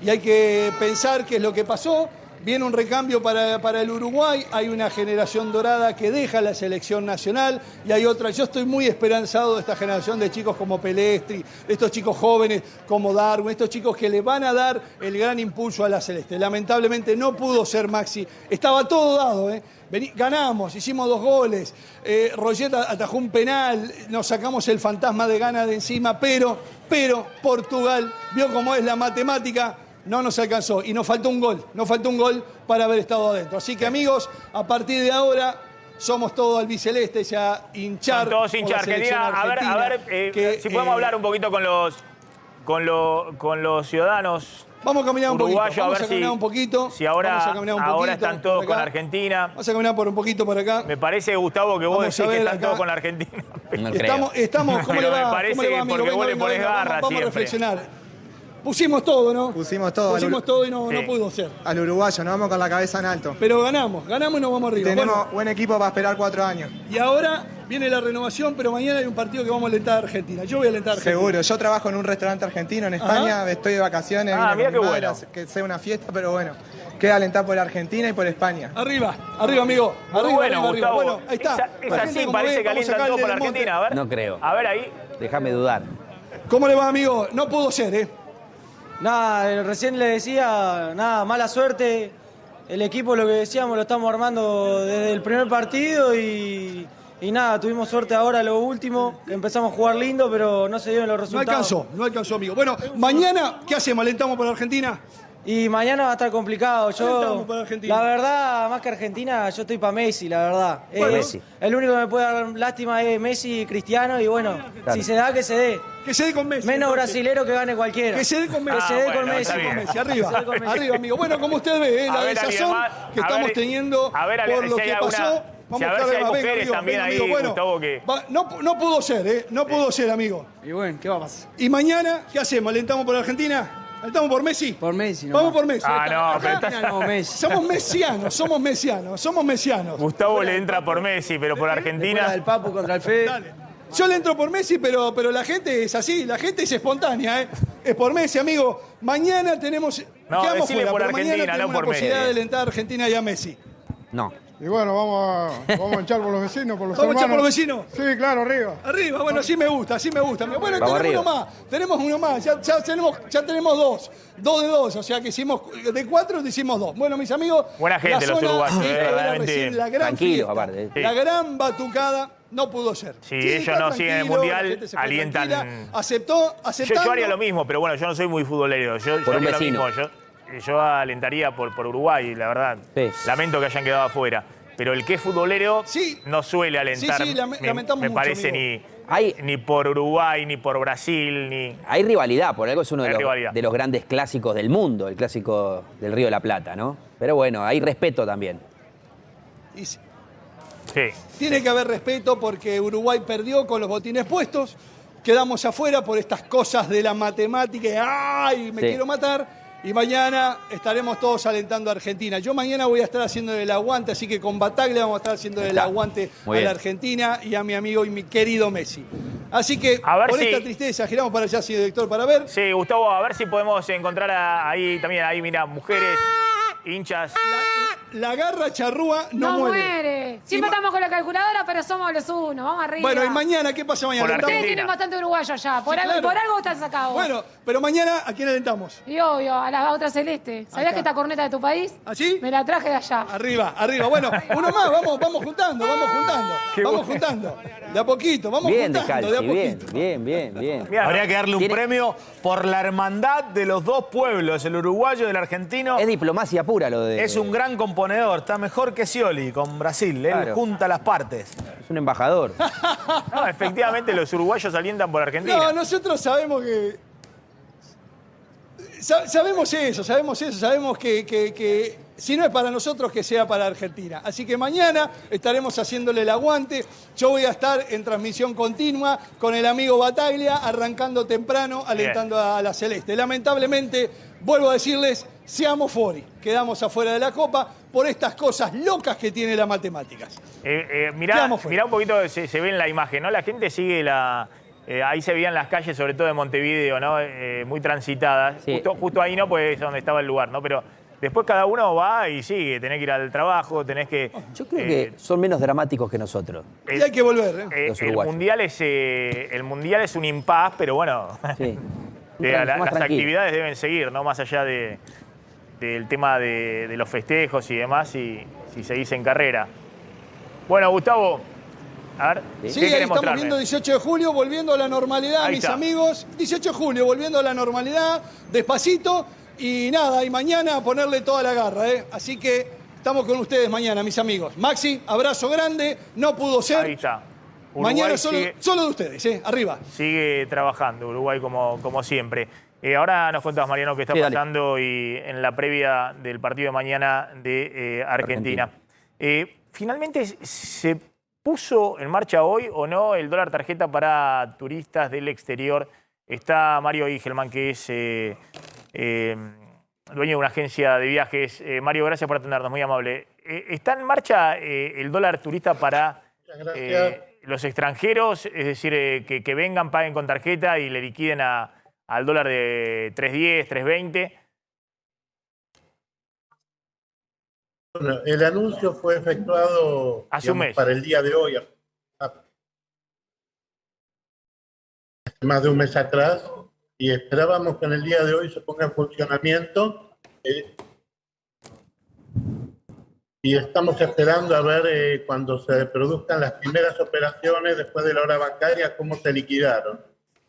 K: y hay que pensar qué es lo que pasó. viene un recambio para el Uruguay, hay una generación dorada que deja la selección nacional y hay otra. Yo estoy muy esperanzado de esta generación de chicos como Pelestri, de estos chicos jóvenes como Darwin, estos chicos que le van a dar el gran impulso a la celeste. Lamentablemente no pudo ser Maxi, estaba todo dado, ganamos, hicimos 2 goles, Roget atajó un penal, nos sacamos el fantasma de Ghana de encima, pero Portugal vio cómo es la matemática, no nos alcanzó y nos faltó un gol para haber estado adentro. Así que amigos, a partir de ahora somos todos albiceleste, ya hinchar.
A: Son todos hinchas Argentina. A ver, si podemos hablar un poquito con los ciudadanos.
K: Vamos a caminar un poquito.
A: Vamos a caminar
K: un poquito.
A: Si ahora están todos con Argentina.
K: Vamos a caminar por un poquito por acá.
A: Me parece, Gustavo, que vos decís que están todos con la Argentina.
K: No estamos, ¿cómo le va?
A: Me parece que porque vos le ponés garra
K: Vamos a reflexionar. Pusimos todo, ¿no?
L: Pusimos todo
K: y no pudo ser.
L: Al uruguayo, nos vamos con la cabeza en alto.
K: Pero ganamos y nos vamos arriba.
L: Tenemos buen equipo para esperar 4 años.
K: Y ahora viene la renovación, pero mañana hay un partido que vamos a alentar a Argentina. Yo voy a alentar a Argentina.
L: Seguro, yo trabajo en un restaurante argentino en España, estoy de vacaciones,
A: mira qué bueno.
L: que sea una fiesta, pero bueno, queda alentar por Argentina y por España.
K: Arriba, amigo. Arriba. Bueno, ahí está.
A: Es así, parece que alientan todos por Argentina. A ver.
M: No creo.
A: A ver ahí.
M: Déjame dudar.
K: ¿Cómo le va, amigo? No pudo ser,
N: Nada, recién le decía, mala suerte. El equipo, lo que decíamos, lo estamos armando desde el primer partido y nada, tuvimos suerte ahora lo último. Empezamos a jugar lindo, pero no se dieron los resultados.
K: No alcanzó, amigo. Bueno, mañana, ¿qué hacemos? ¿Alentamos por Argentina?
N: Y mañana va a estar complicado.
K: Por Argentina.
N: La verdad, más que Argentina, yo estoy para Messi, la verdad.
M: Messi.
N: El único que me puede dar lástima es Messi y Cristiano, y bueno,
M: claro.
N: Si se da, que se dé.
K: Que se dé con Messi.
N: Menos brasilero que gane cualquiera.
K: Que se dé con Messi.
N: Que se dé con Messi.
K: Arriba, amigo. Bueno, como usted ve, la desazón que estamos teniendo por lo que pasó.
A: Vamos a ver si hay mujeres también ahí, Gustavo, que...
K: No pudo ser, no pudo ser, amigo.
N: Y bueno, ¿qué va a pasar?
K: ¿Y mañana qué hacemos? ¿Alentamos por Argentina? ¿Alentamos por Messi?
N: Por Messi, no.
K: Vamos por Messi.
N: Messi.
K: Somos mesianos.
A: Gustavo le entra por Messi, pero por Argentina...
N: del Papu contra el Fede.
K: Dale. Yo le entro por Messi, pero la gente es así, la gente es espontánea, Es por Messi, amigo. Mañana tenemos...
A: No,
K: quedamos
A: decile
K: fuera,
A: por
K: pero
A: Argentina,
K: mañana tenemos
A: no por
K: la posibilidad
A: Messi.
K: de alentar a Argentina y a Messi.
M: No.
O: Y bueno, vamos a echar por los vecinos, por los
K: ¿Vamos a echar
O: hermanos.
K: por los vecinos?
O: Sí, claro, arriba.
K: Arriba, bueno, así me gusta. Bueno,
M: Vamos
K: tenemos uno más, ya tenemos dos. 2 de 2, o sea que hicimos de 4, hicimos 2. Bueno, mis amigos,
A: buena gente los uruguayos,
K: realmente. La gran
M: tranquilo,
K: fiesta,
M: aparte.
K: La gran batucada no pudo ser.
A: Si ellos no siguen el Mundial, alientan...
K: Aceptó.
A: Yo haría lo mismo, pero bueno, yo no soy muy futbolero. Yo haría lo mismo. Yo alentaría por Uruguay, la verdad.
M: Sí.
A: Lamento que hayan quedado afuera. Pero el que es futbolero no suele alentar,
K: lamentamos
A: me
K: mucho,
A: parece, ni por Uruguay, ni por Brasil, ni...
M: Hay rivalidad, por algo es uno de los grandes clásicos del mundo, el clásico del Río de la Plata, ¿no? Pero bueno, hay respeto también.
K: Sí. Tiene que haber respeto porque Uruguay perdió con los botines puestos, quedamos afuera por estas cosas de la matemática, ¡ay, me quiero matar! Y mañana estaremos todos alentando a Argentina. Yo mañana voy a estar haciendo el aguante, así que con Bataglia vamos a estar haciendo el aguante a la Argentina y a mi amigo y mi querido Messi. Así que, por esta tristeza, giramos para allá, señor director, para ver.
A: Sí, Gustavo, a ver si podemos encontrar ahí también, mira, mujeres, hinchas.
K: La garra charrúa no muere.
P: Siempre estamos con la calculadora, pero somos los uno. Vamos arriba.
K: Bueno, y mañana, ¿qué pasa mañana?
P: Ustedes tienen bastante uruguayo allá. Por algo están sacados.
K: Bueno, pero mañana, ¿a quién alentamos?
P: Y obvio, a la otra celeste. ¿Sabías que esta corneta de tu país?
K: ¿Así?
P: Me la traje de allá.
K: Arriba. Bueno, uno más, vamos juntando. Vamos juntando. De a poquito, vamos juntando, de a poquito.
M: Bien.
D: Habría que darle un premio por la hermandad de los dos pueblos, el uruguayo y el argentino.
M: Es diplomacia pura lo de...
D: Es un gran componedor, está mejor que Scioli con Brasil, él junta las partes.
M: Es un embajador.
A: No, efectivamente los uruguayos alientan por Argentina.
K: No, nosotros sabemos que... Sabemos que si no es para nosotros, que sea para Argentina. Así que mañana estaremos haciéndole el aguante. Yo voy a estar en transmisión continua con el amigo Bataglia, arrancando temprano, alentando a la Celeste. Lamentablemente, vuelvo a decirles, seamos fuori. Quedamos afuera de la Copa por estas cosas locas que tiene las matemáticas.
A: Mirá un poquito, se ve en la imagen, ¿no? La gente sigue ahí se veían las calles, sobre todo de Montevideo, ¿no? Muy transitadas.
M: Sí.
A: Justo ahí no, pues es donde estaba el lugar, ¿no? Pero después cada uno va y sigue. Tenés que ir al trabajo, tenés que...
M: Yo creo que son menos dramáticos que nosotros.
K: Y hay que volver.
A: El mundial es un impas, pero bueno,
M: Sí.
A: las actividades deben seguir, ¿no? Más allá del tema de los festejos y demás, si seguís en carrera. Bueno, Gustavo, a ver,
K: Sí,
A: ¿qué
K: ahí
A: querés
K: estamos
A: mostrarme?
K: viendo 18 de julio, volviendo a la normalidad,
A: Ahí
K: mis
A: está.
K: amigos. 18 de julio, volviendo a la normalidad, despacito. Y nada, y mañana a ponerle toda la garra, ¿eh? Así que estamos con ustedes mañana, mis amigos. Maxi, abrazo grande, no pudo ser.
A: Ahí está. Uruguay
K: Mañana
A: sigue-
K: solo de ustedes, ¿eh? Arriba.
A: Sigue trabajando Uruguay como siempre. Ahora nos contás, Mariano, qué está
M: Sí, dale.
A: pasando y en la previa del partido de mañana de Argentina. ¿Finalmente se puso en marcha hoy o no el dólar tarjeta para turistas del exterior? Está Mario Igelman, que es dueño de una agencia de viajes. Mario, gracias por atendernos, muy amable. ¿Está en marcha el dólar turista para los extranjeros? Es decir, que vengan, paguen con tarjeta y le liquiden al dólar de 3.10, 3.20.
Q: Bueno, el anuncio fue efectuado
A: Hace un mes.
Q: para el día de hoy, hace más de un mes atrás, y esperábamos que en el día de hoy se ponga en funcionamiento. Y estamos esperando a ver cuando se produzcan las primeras operaciones después de la hora bancaria, cómo se liquidaron.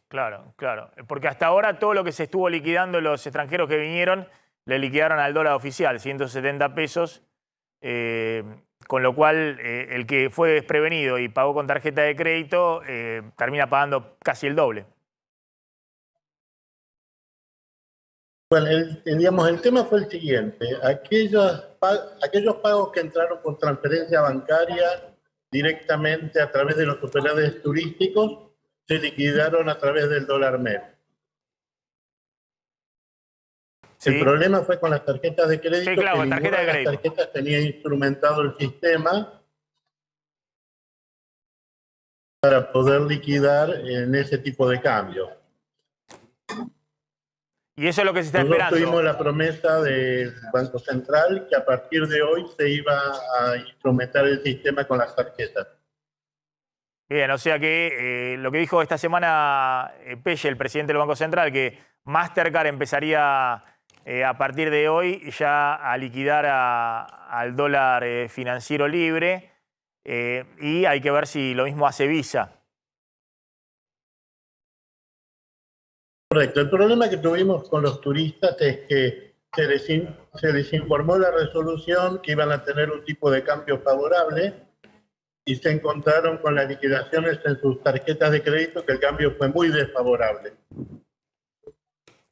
A: Claro, claro. Porque hasta ahora todo lo que se estuvo liquidando los extranjeros que vinieron, le liquidaron al dólar oficial, 170 pesos. Con lo cual, el que fue desprevenido y pagó con tarjeta de crédito, termina pagando casi el doble.
Q: Bueno, el tema fue el siguiente. Aquellos pagos que entraron por transferencia bancaria directamente a través de los operadores turísticos se liquidaron a través del dólar MEP.
A: Sí.
Q: El problema fue con las tarjetas de crédito,
A: Sí, claro,
Q: que
A: tarjeta
Q: ninguna
A: de
Q: de
A: crédito.
Q: las tarjetas tenía instrumentado el sistema para poder liquidar en ese tipo de cambio.
A: Y eso es lo que se está
Q: Nosotros
A: esperando.
Q: tuvimos la promesa del Banco Central que a partir de hoy se iba a instrumentar el sistema con las tarjetas.
A: Bien, o sea que lo que dijo esta semana Pelle, el presidente del Banco Central, que Mastercard empezaría a partir de hoy ya a liquidar al dólar financiero libre, y hay que ver si lo mismo hace Visa.
Q: Correcto. El problema que tuvimos con los turistas es que se les informó la resolución que iban a tener un tipo de cambio favorable y se encontraron con las liquidaciones en sus tarjetas de crédito que el cambio fue muy desfavorable.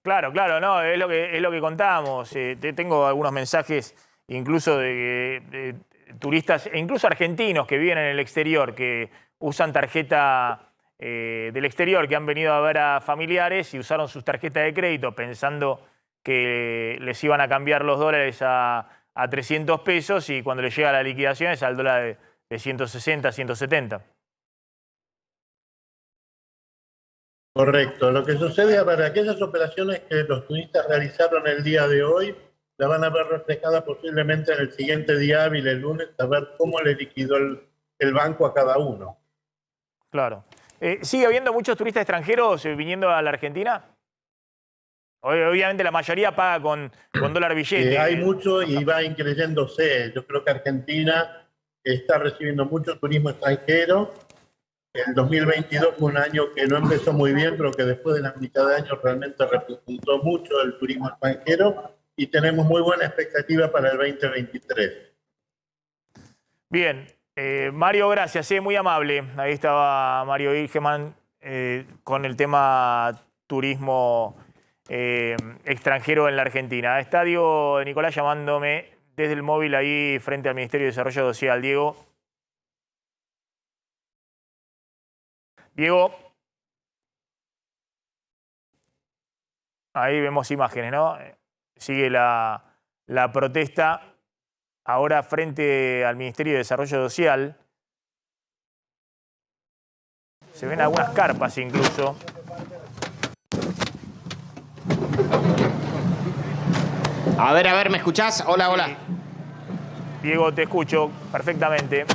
A: Claro, claro, no, es lo que contábamos. Tengo algunos mensajes incluso de turistas, e incluso argentinos que viven en el exterior, que usan tarjeta del exterior, que han venido a ver a familiares y usaron sus tarjetas de crédito pensando que les iban a cambiar los dólares a 300 pesos y cuando les llega la liquidación es al dólar de 160, 170.
Q: Correcto. Lo que sucede para aquellas operaciones que los turistas realizaron el día de hoy, la van a ver reflejada posiblemente en el siguiente día hábil, el lunes, a ver cómo le liquidó el banco a cada uno.
A: Claro. ¿Sigue habiendo muchos turistas extranjeros viniendo a la Argentina? Obviamente la mayoría paga con dólar billete.
Q: Hay mucho y va increyéndose. Yo creo que Argentina está recibiendo mucho turismo extranjero. El 2022 fue un año que no empezó muy bien, pero que después de la mitad de año realmente repuntó mucho el turismo extranjero y tenemos muy buena expectativa para el 2023.
A: Bien. Mario, gracias, muy amable. Ahí estaba Mario Igelman con el tema turismo extranjero en la Argentina. Está Diego Nicolás llamándome desde el móvil ahí frente al Ministerio de Desarrollo Social. Diego. Diego. Ahí vemos imágenes, ¿no? Sigue la protesta. Ahora frente al Ministerio de Desarrollo Social. Se ven algunas carpas incluso.
B: A ver, ¿me escuchás? Hola, hola.
A: Diego, te escucho perfectamente.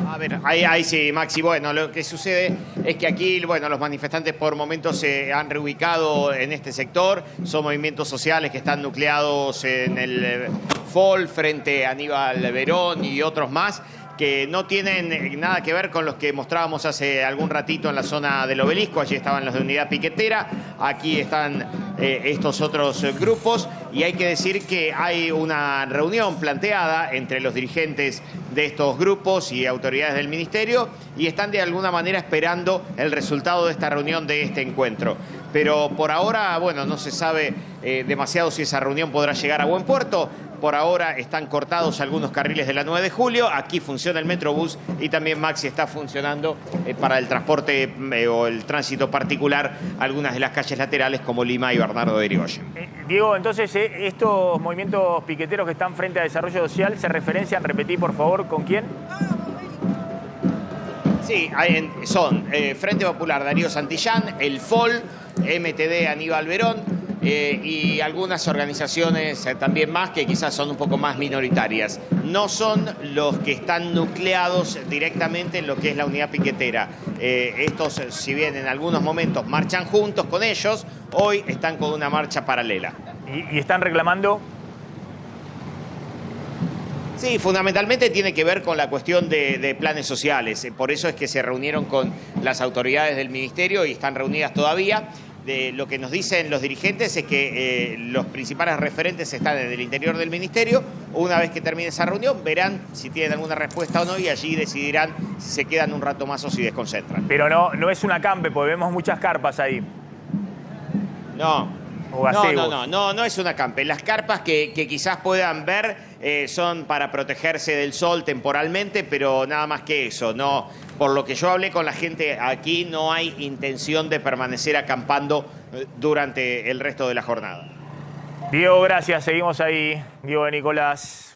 B: A ver, ahí sí, Maxi. Bueno, lo que sucede es que aquí, bueno, los manifestantes por momentos se han reubicado en este sector. Son movimientos sociales que están nucleados en el FOL frente a Aníbal Verón y otros más, que no tienen nada que ver con los que mostrábamos hace algún ratito en la zona del Obelisco. Allí estaban los de Unidad Piquetera, aquí están estos otros grupos, y hay que decir que hay una reunión planteada entre los dirigentes de estos grupos y autoridades del ministerio, y están de alguna manera esperando el resultado de esta reunión, de este encuentro. Pero por ahora, bueno, no se sabe demasiado si esa reunión podrá llegar a buen puerto. Por ahora están cortados algunos carriles de la 9 de julio. Aquí funciona el Metrobús y también, Maxi, está funcionando para el transporte o el tránsito particular algunas de las calles laterales como Lima y Bernardo de Irigoyen.
A: Diego, entonces, estos movimientos piqueteros que están frente a Desarrollo Social, ¿se referencian, repetí por favor, con quién?
B: Sí, son Frente Popular Darío Santillán, el FOL, MTD Aníbal Verón, y algunas organizaciones también más que quizás son un poco más minoritarias. No son los que están nucleados directamente en lo que es la unidad piquetera. Estos, si bien en algunos momentos marchan juntos con ellos, hoy están con una marcha paralela.
A: ¿Y están reclamando?
B: Sí, fundamentalmente tiene que ver con la cuestión de planes sociales. Por eso es que se reunieron con las autoridades del ministerio y están reunidas todavía. Lo que nos dicen los dirigentes es que los principales referentes están en el interior del ministerio. Una vez que termine esa reunión, verán si tienen alguna respuesta o no, y allí decidirán si se quedan un rato más o si desconcentran.
A: Pero no es un acampe, porque vemos muchas carpas ahí.
B: No es un acampe. Las carpas que quizás puedan ver son para protegerse del sol temporalmente, pero nada más que eso. No, por lo que yo hablé con la gente aquí, no hay intención de permanecer acampando durante el resto de la jornada.
A: Diego, gracias. Seguimos ahí. Diego de Nicolás.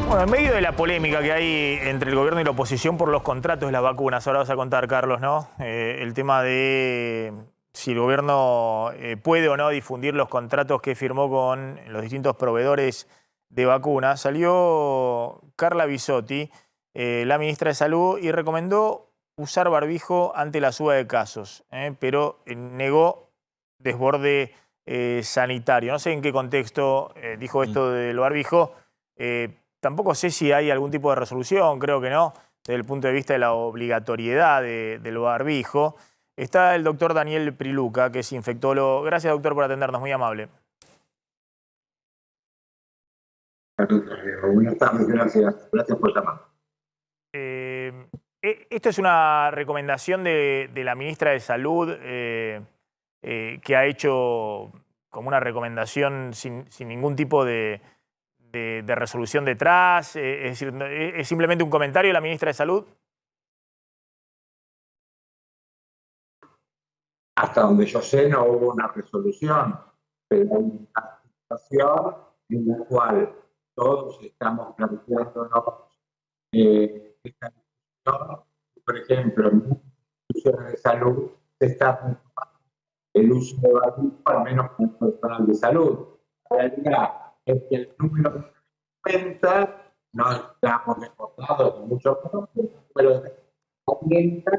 A: Bueno, en medio de la polémica que hay entre el gobierno y la oposición por los contratos de las vacunas, ahora vas a contar, Carlos, ¿no? El tema de si el gobierno puede o no difundir los contratos que firmó con los distintos proveedores de vacunas. Salió Carla Bisotti, la ministra de Salud, y recomendó usar barbijo ante la suba de casos, pero negó desborde sanitario. No sé en qué contexto dijo esto del barbijo. Tampoco sé si hay algún tipo de resolución, creo que no, desde el punto de vista de la obligatoriedad del barbijo. Está el doctor Daniel Priluca, que es infectólogo. Gracias, doctor, por atendernos, muy amable.
R: Buenas tardes, gracias por llamar.
A: Esto es una recomendación de la ministra de Salud que ha hecho como una recomendación sin ningún tipo de resolución detrás. Es decir, ¿es simplemente un comentario de la ministra de Salud?
R: Hasta donde yo sé no hubo una resolución, pero hay una situación en la cual todos estamos planteándonos esta discusión. Por ejemplo, en muchas instituciones de salud se está retomando el uso de barbijo, al menos con el personal de salud. La realidad es que el número aumenta, no estamos desbordados de muchos pero aumenta.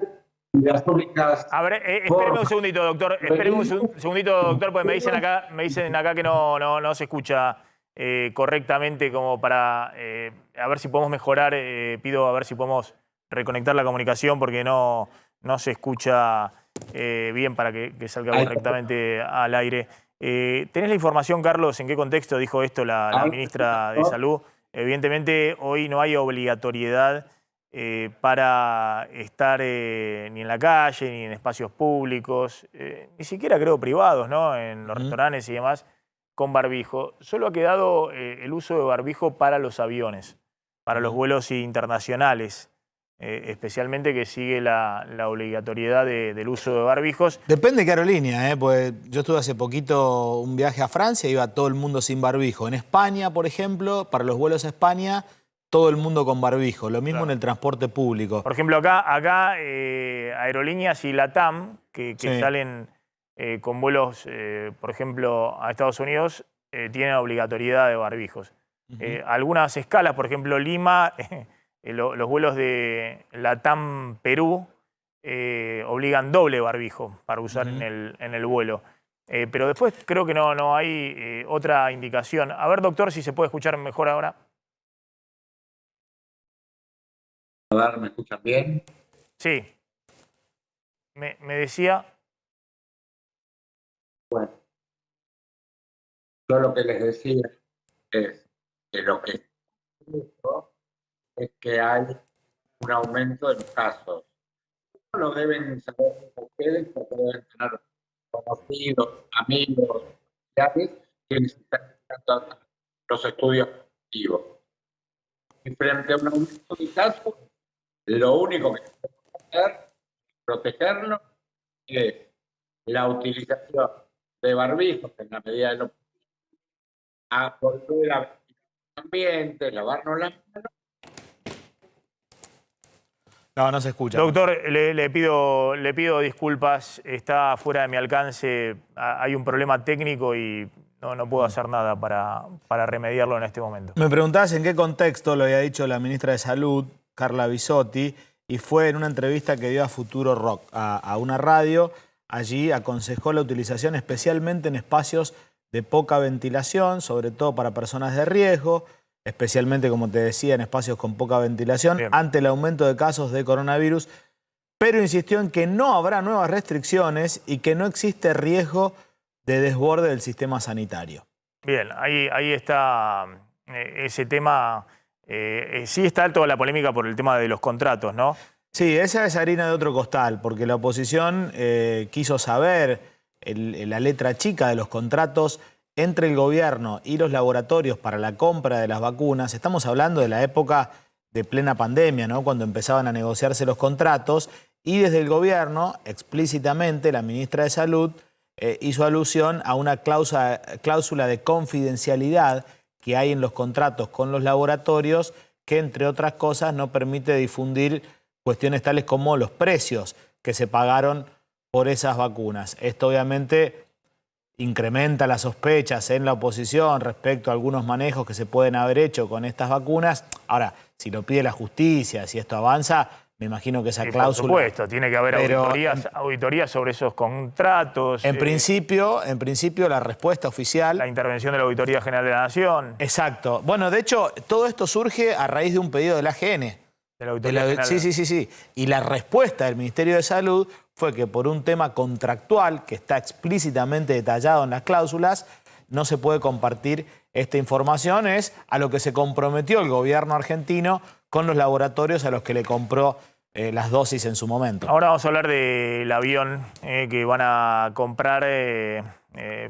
A: A ver, espéreme un segundito, doctor. Espéreme un segundito, doctor, porque me dicen acá que no se escucha correctamente, como para a ver si podemos mejorar. Pido a ver si podemos reconectar la comunicación porque no se escucha bien para que salga correctamente al aire. ¿Tenés la información, Carlos, en qué contexto dijo esto la ministra de Salud? Evidentemente, hoy no hay obligatoriedad para estar ni en la calle, ni en espacios públicos, ni siquiera creo privados, ¿no? En los restaurantes y demás, con barbijo. Solo ha quedado el uso de barbijo para los aviones, para los vuelos internacionales, especialmente que sigue la obligatoriedad del uso de barbijos.
D: Depende de qué aerolínea, pues yo estuve hace poquito un viaje a Francia, iba todo el mundo sin barbijo. En España, por ejemplo, para los vuelos a España, todo el mundo con barbijo, lo mismo en el transporte público.
A: Por ejemplo, acá Aerolíneas y LATAM, que salen con vuelos, por ejemplo, a Estados Unidos, tienen obligatoriedad de barbijos. Algunas escalas, por ejemplo, Lima, los vuelos de Latam Perú obligan doble barbijo para usar en el vuelo. Pero después creo que no hay otra indicación. A ver, doctor, si se puede escuchar mejor ahora.
R: ¿Me escuchan bien?
A: Sí. Me decía...
R: Bueno, yo lo que les decía es que lo que es que hay un aumento de los casos. No lo deben saber ustedes porque deben tener conocidos, amigos, familiares, quienes están haciendo los estudios activos. Y frente a un aumento de casos, lo único que tenemos que hacer, protegernos, es la utilización de barbijos en la medida de lo posible, a volver a vestir el ambiente, lavarnos las manos.
D: No se escucha.
A: Doctor, le pido disculpas, está fuera de mi alcance, hay un problema técnico y no puedo hacer nada para remediarlo en este momento.
D: Me preguntabas en qué contexto lo había dicho la ministra de Salud, Carla Bisotti, y fue en una entrevista que dio a Futuro Rock, a una radio. Allí aconsejó la utilización especialmente en espacios de poca ventilación, sobre todo para personas de riesgo, especialmente, como te decía, en espacios con poca ventilación, ante el aumento de casos de coronavirus, pero insistió en que no habrá nuevas restricciones y que no existe riesgo de desborde del sistema sanitario.
A: Bien, ahí está ese tema. Sí está toda la polémica por el tema de los contratos, ¿no?
D: Sí, esa es harina de otro costal, porque la oposición quiso saber la letra chica de los contratos entre el gobierno y los laboratorios para la compra de las vacunas. Estamos hablando de la época de plena pandemia, ¿no? Cuando empezaban a negociarse los contratos, y desde el gobierno, explícitamente, la ministra de Salud hizo alusión a una cláusula de confidencialidad que hay en los contratos con los laboratorios, que entre otras cosas no permite difundir cuestiones tales como los precios que se pagaron por esas vacunas. Esto obviamente incrementa las sospechas en la oposición respecto a algunos manejos que se pueden haber hecho con estas vacunas. Ahora, si lo pide la justicia, si esto avanza, me imagino que esa cláusula...
A: Por supuesto, tiene que haber auditorías sobre esos contratos.
D: En principio, la respuesta oficial...
A: La intervención de la Auditoría General de la Nación.
D: Exacto. Bueno, de hecho, todo esto surge a raíz de un pedido del AGN.
A: De la Auditoría General.
D: Sí. Y la respuesta del Ministerio de Salud fue que por un tema contractual, que está explícitamente detallado en las cláusulas, no se puede compartir esta información. Es a lo que se comprometió el gobierno argentino con los laboratorios a los que le compró las dosis en su momento.
A: Ahora vamos a hablar del avión que van a comprar.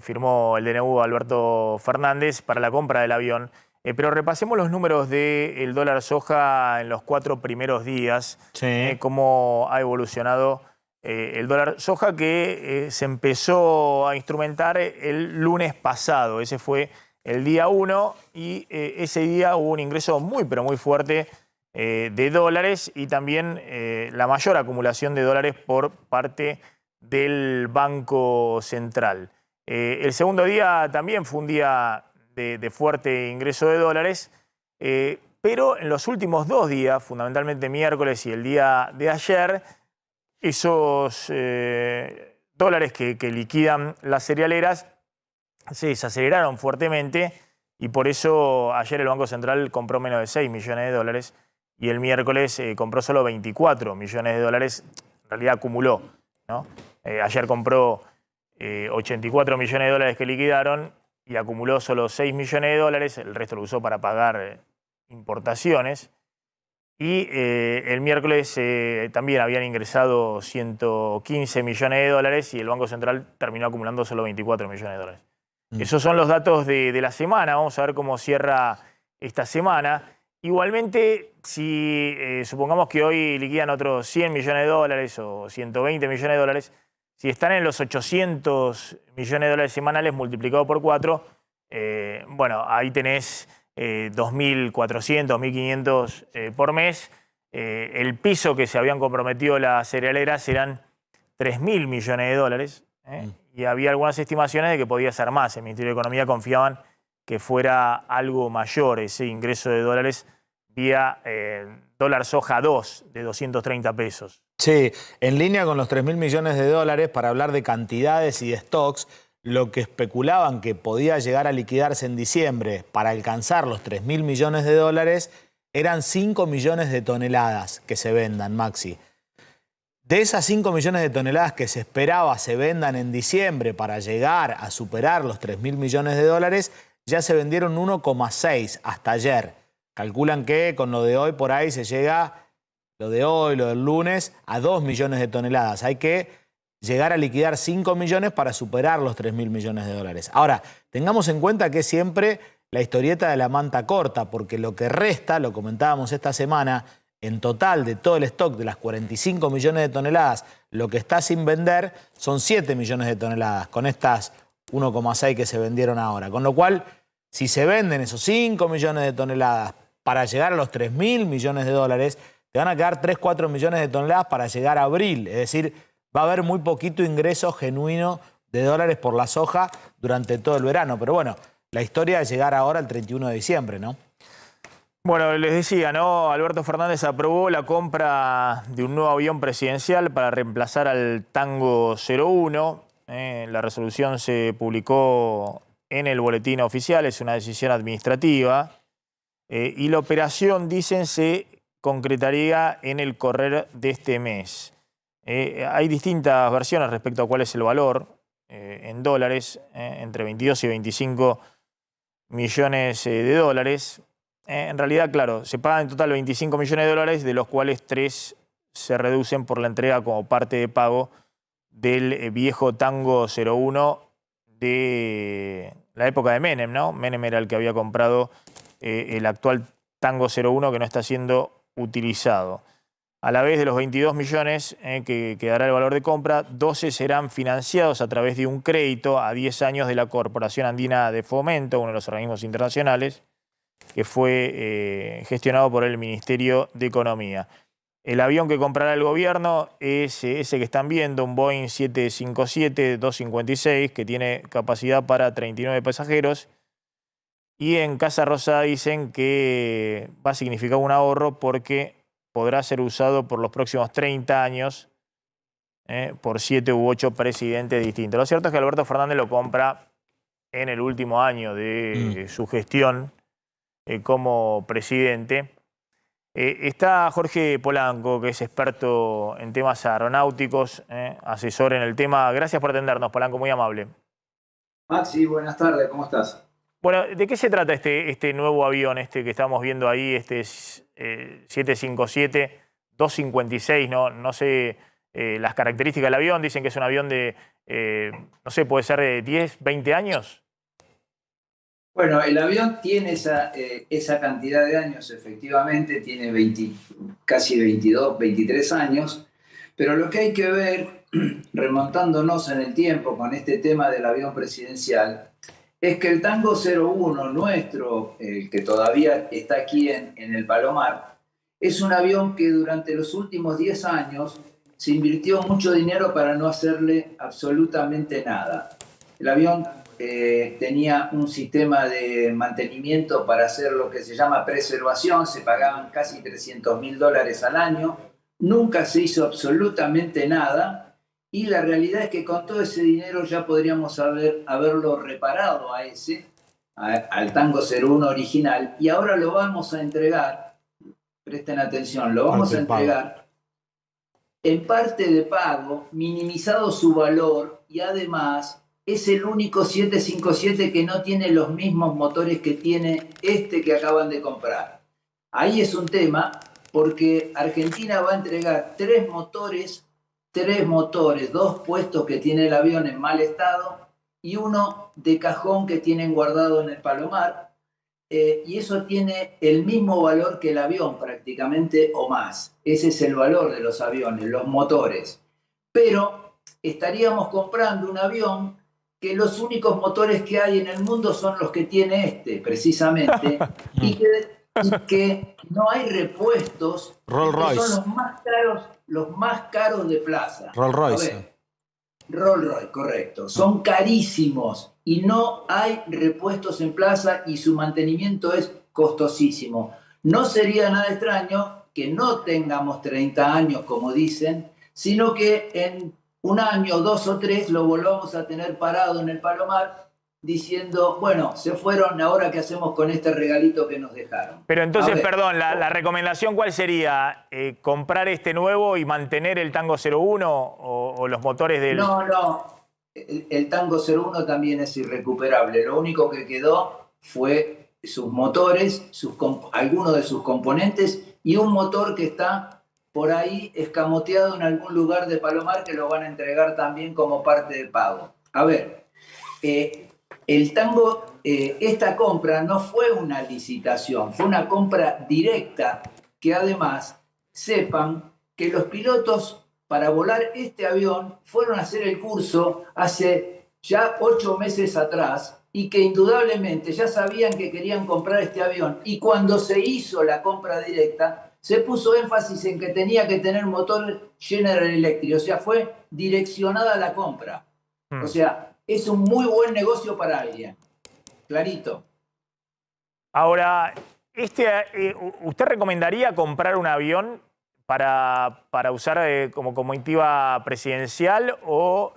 A: Firmó el DNU Alberto Fernández para la compra del avión. Pero repasemos los números del dólar soja en los 4 primeros días.
D: Sí.
A: Cómo ha evolucionado el dólar soja, que se empezó a instrumentar el lunes pasado. Ese fue el día 1 y ese día hubo un ingreso muy, pero muy fuerte de dólares y también la mayor acumulación de dólares por parte del Banco Central. El segundo día también fue un día de fuerte ingreso de dólares, pero en los últimos 2 días, fundamentalmente miércoles y el día de ayer, esos dólares que liquidan las cerealeras se desaceleraron fuertemente y por eso ayer el Banco Central compró menos de 6 millones de dólares y el miércoles compró solo 24 millones de dólares, en realidad acumuló, ¿no? Ayer compró 84 millones de dólares que liquidaron y acumuló solo 6 millones de dólares, el resto lo usó para pagar importaciones. Y el miércoles también habían ingresado 115 millones de dólares y el Banco Central terminó acumulando solo 24 millones de dólares. Esos son los datos de la semana. Vamos a ver cómo cierra esta semana. Igualmente, si supongamos que hoy liquidan otros 100 millones de dólares o 120 millones de dólares, si están en los 800 millones de dólares semanales multiplicado por 4, bueno, ahí tenés 2.400, 2.500 por mes. El piso que se habían comprometido las cerealeras eran 3.000 millones de dólares. y había algunas estimaciones de que podía ser más. El Ministerio de Economía confiaban que fuera algo mayor ese ingreso de dólares vía dólar soja 2 de 230 pesos.
D: Sí, en línea con los 3.000 millones de dólares, para hablar de cantidades y de stocks, lo que especulaban que podía llegar a liquidarse en diciembre para alcanzar los 3.000 millones de dólares eran 5 millones de toneladas que se vendan, Maxi. De esas 5 millones de toneladas que se esperaba se vendan en diciembre para llegar a superar los 3.000 millones de dólares, ya se vendieron 1,6 hasta ayer. Calculan que con lo de hoy por ahí se llega, lo de hoy, lo del lunes, a 2 millones de toneladas. Hay que llegar a liquidar 5 millones para superar los 3.000 millones de dólares. Ahora, tengamos en cuenta que es siempre la historieta de la manta corta, porque lo que resta, lo comentábamos esta semana, en total de todo el stock de las 45 millones de toneladas, lo que está sin vender son 7 millones de toneladas, con estas 1,6 que se vendieron ahora. Con lo cual, si se venden esos 5 millones de toneladas para llegar a los 3.000 millones de dólares, te van a quedar 3-4 millones de toneladas para llegar a abril. Es decir, va a haber muy poquito ingreso genuino de dólares por la soja durante todo el verano. Pero bueno, la historia es llegar ahora al 31 de diciembre, ¿no?
A: Bueno, les decía, ¿no? Alberto Fernández aprobó la compra de un nuevo avión presidencial para reemplazar al Tango 01. La resolución se publicó en el boletín oficial, es una decisión administrativa. Y la operación, dicen, se concretaría en el correr de este mes. Hay distintas versiones respecto a cuál es el valor en dólares, entre 22 y 25 millones de dólares. En realidad, claro, se pagan en total 25 millones de dólares, de los cuales 3 se reducen por la entrega como parte de pago del viejo Tango 01 de la época de Menem, ¿no? Menem era el que había comprado el actual Tango 01 que no está siendo utilizado. A la vez de los 22 millones que dará el valor de compra, 12 serán financiados a través de un crédito a 10 años de la Corporación Andina de Fomento, uno de los organismos internacionales, que fue gestionado por el Ministerio de Economía. El avión que comprará el gobierno es ese que están viendo, un Boeing 757-256, que tiene capacidad para 39 pasajeros. Y en Casa Rosada dicen que va a significar un ahorro porque podrá ser usado por los próximos 30 años por 7 u 8 presidentes distintos. Lo cierto es que Alberto Fernández lo compra en el último año de su gestión como presidente. Está Jorge Polanco, que es experto en temas aeronáuticos, asesor en el tema. Gracias por atendernos, Polanco, muy amable.
S: Maxi, buenas tardes, ¿cómo estás?
A: Bueno, ¿de qué se trata este nuevo avión, que estamos viendo ahí, este 757-256? No sé las características del avión. Dicen que es un avión de, no sé, puede ser de 10, 20 años.
S: Bueno, el avión tiene esa cantidad de años, efectivamente, tiene casi 22, 23 años, pero lo que hay que ver, remontándonos en el tiempo con este tema del avión presidencial, es que el Tango 01 nuestro, el que todavía está aquí en el Palomar, es un avión que durante los últimos 10 años se invirtió mucho dinero para no hacerle absolutamente nada. El avión tenía un sistema de mantenimiento para hacer lo que se llama preservación, se pagaban casi $300.000 al año, nunca se hizo absolutamente nada. Y la realidad es que con todo ese dinero ya podríamos haberlo reparado al Tango 01 original, y ahora lo vamos a entregar, presten atención, lo vamos a entregar en parte de pago, minimizado su valor, y además es el único 757 que no tiene los mismos motores que tiene este que acaban de comprar. Ahí es un tema, porque Argentina va a entregar 3 motores, 2 puestos que tiene el avión en mal estado y uno de cajón que tienen guardado en el Palomar, y eso tiene el mismo valor que el avión prácticamente o más. Ese es el valor de los aviones, los motores. Pero estaríamos comprando un avión que los únicos motores que hay en el mundo son los que tiene precisamente, y que no hay repuestos,
D: Rolls Royce.
S: son los más caros de plaza.
D: Rolls Royce.
S: Rolls Royce, correcto. Son carísimos y no hay repuestos en plaza y su mantenimiento es costosísimo. No sería nada extraño que no tengamos 30 años, como dicen, sino que en un año, 2 o 3 lo volvamos a tener parado en el Palomar diciendo, bueno, se fueron, ahora qué hacemos con este regalito que nos dejaron.
A: Pero entonces, perdón, la recomendación ¿cuál sería? ¿Comprar este nuevo y mantener el Tango 01 o los motores del...?
S: No, el Tango 01 también es irrecuperable. Lo único que quedó fue sus motores, algunos de sus componentes y un motor que está por ahí escamoteado en algún lugar de Palomar que lo van a entregar también como parte de pago. A ver, el Tango, esta compra no fue una licitación, fue una compra directa que además sepan que los pilotos para volar este avión fueron a hacer el curso hace ya 8 meses atrás y que indudablemente ya sabían que querían comprar este avión y cuando se hizo la compra directa se puso énfasis en que tenía que tener motor General Electric, o sea, fue direccionada la compra. O sea, es un muy buen negocio para alguien. Clarito.
A: Ahora, ¿usted recomendaría comprar un avión para usar como comitiva presidencial o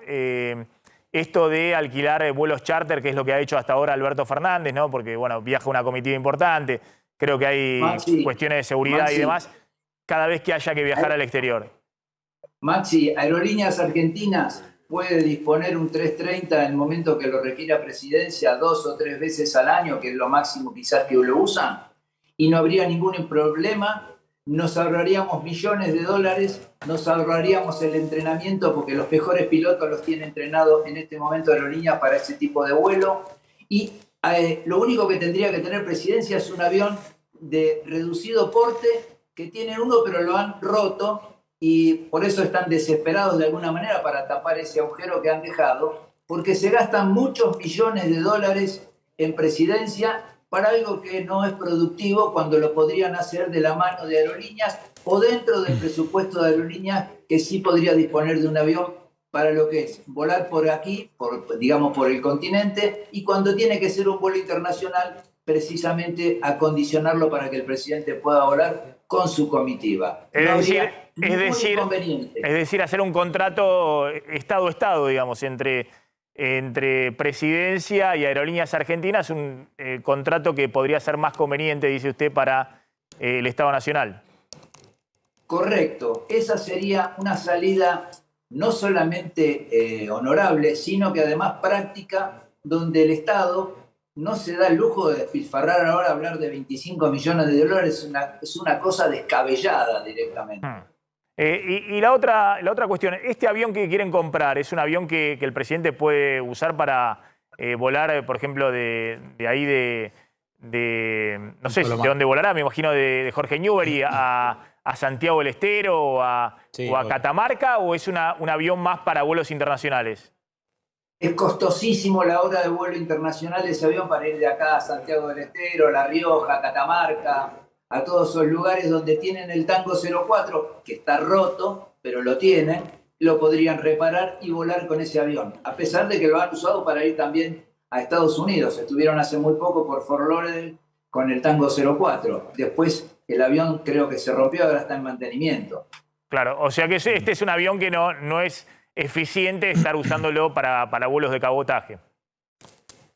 A: esto de alquilar vuelos charter, que es lo que ha hecho hasta ahora Alberto Fernández, ¿no? Porque, bueno, viaja una comitiva importante, creo que hay cuestiones de seguridad y demás, cada vez que haya que viajar al exterior.
S: Maxi, Aerolíneas Argentinas puede disponer un 330 en el momento que lo requiera Presidencia 2 o 3 veces al año, que es lo máximo quizás que lo usan, y no habría ningún problema. Nos ahorraríamos millones de dólares, nos ahorraríamos el entrenamiento porque los mejores pilotos los tienen entrenados en este momento Aerolíneas para ese tipo de vuelo. Y lo único que tendría que tener Presidencia es un avión de reducido porte, que tienen uno pero lo han roto y por eso están desesperados de alguna manera para tapar ese agujero que han dejado, porque se gastan muchos millones de dólares en Presidencia para algo que no es productivo cuando lo podrían hacer de la mano de Aerolíneas o dentro del presupuesto de Aerolíneas que sí podría disponer de un avión para lo que es volar por aquí, digamos por el continente, y cuando tiene que ser un vuelo internacional, precisamente acondicionarlo para que el presidente pueda volar con su comitiva. Es
A: decir, hacer un contrato Estado-Estado, digamos, entre Presidencia y Aerolíneas Argentinas, un contrato que podría ser más conveniente, dice usted, para el Estado Nacional.
S: Correcto. Esa sería una salida no solamente honorable, sino que además práctica, donde el Estado no se da el lujo de despilfarrar ahora, hablar de 25 millones de dólares, es una cosa descabellada directamente.
A: Y la otra cuestión, este avión que quieren comprar, ¿es un avión que el presidente puede usar para volar, por ejemplo, de ahí no sé de dónde volará, me imagino de Jorge Newbery a Santiago del Estero o a Catamarca, o es un avión más para vuelos internacionales?
S: Es costosísimo la hora de vuelo internacional de ese avión para ir de acá a Santiago del Estero, La Rioja, Catamarca, a todos esos lugares donde tienen el Tango 04, que está roto, pero lo tienen, lo podrían reparar y volar con ese avión, a pesar de que lo han usado para ir también a Estados Unidos. Estuvieron hace muy poco por Fort Lauderdale con el Tango 04. Después el avión creo que se rompió, ahora está en mantenimiento.
A: Claro, o sea que este es un avión que no es eficiente estar usándolo para vuelos de cabotaje.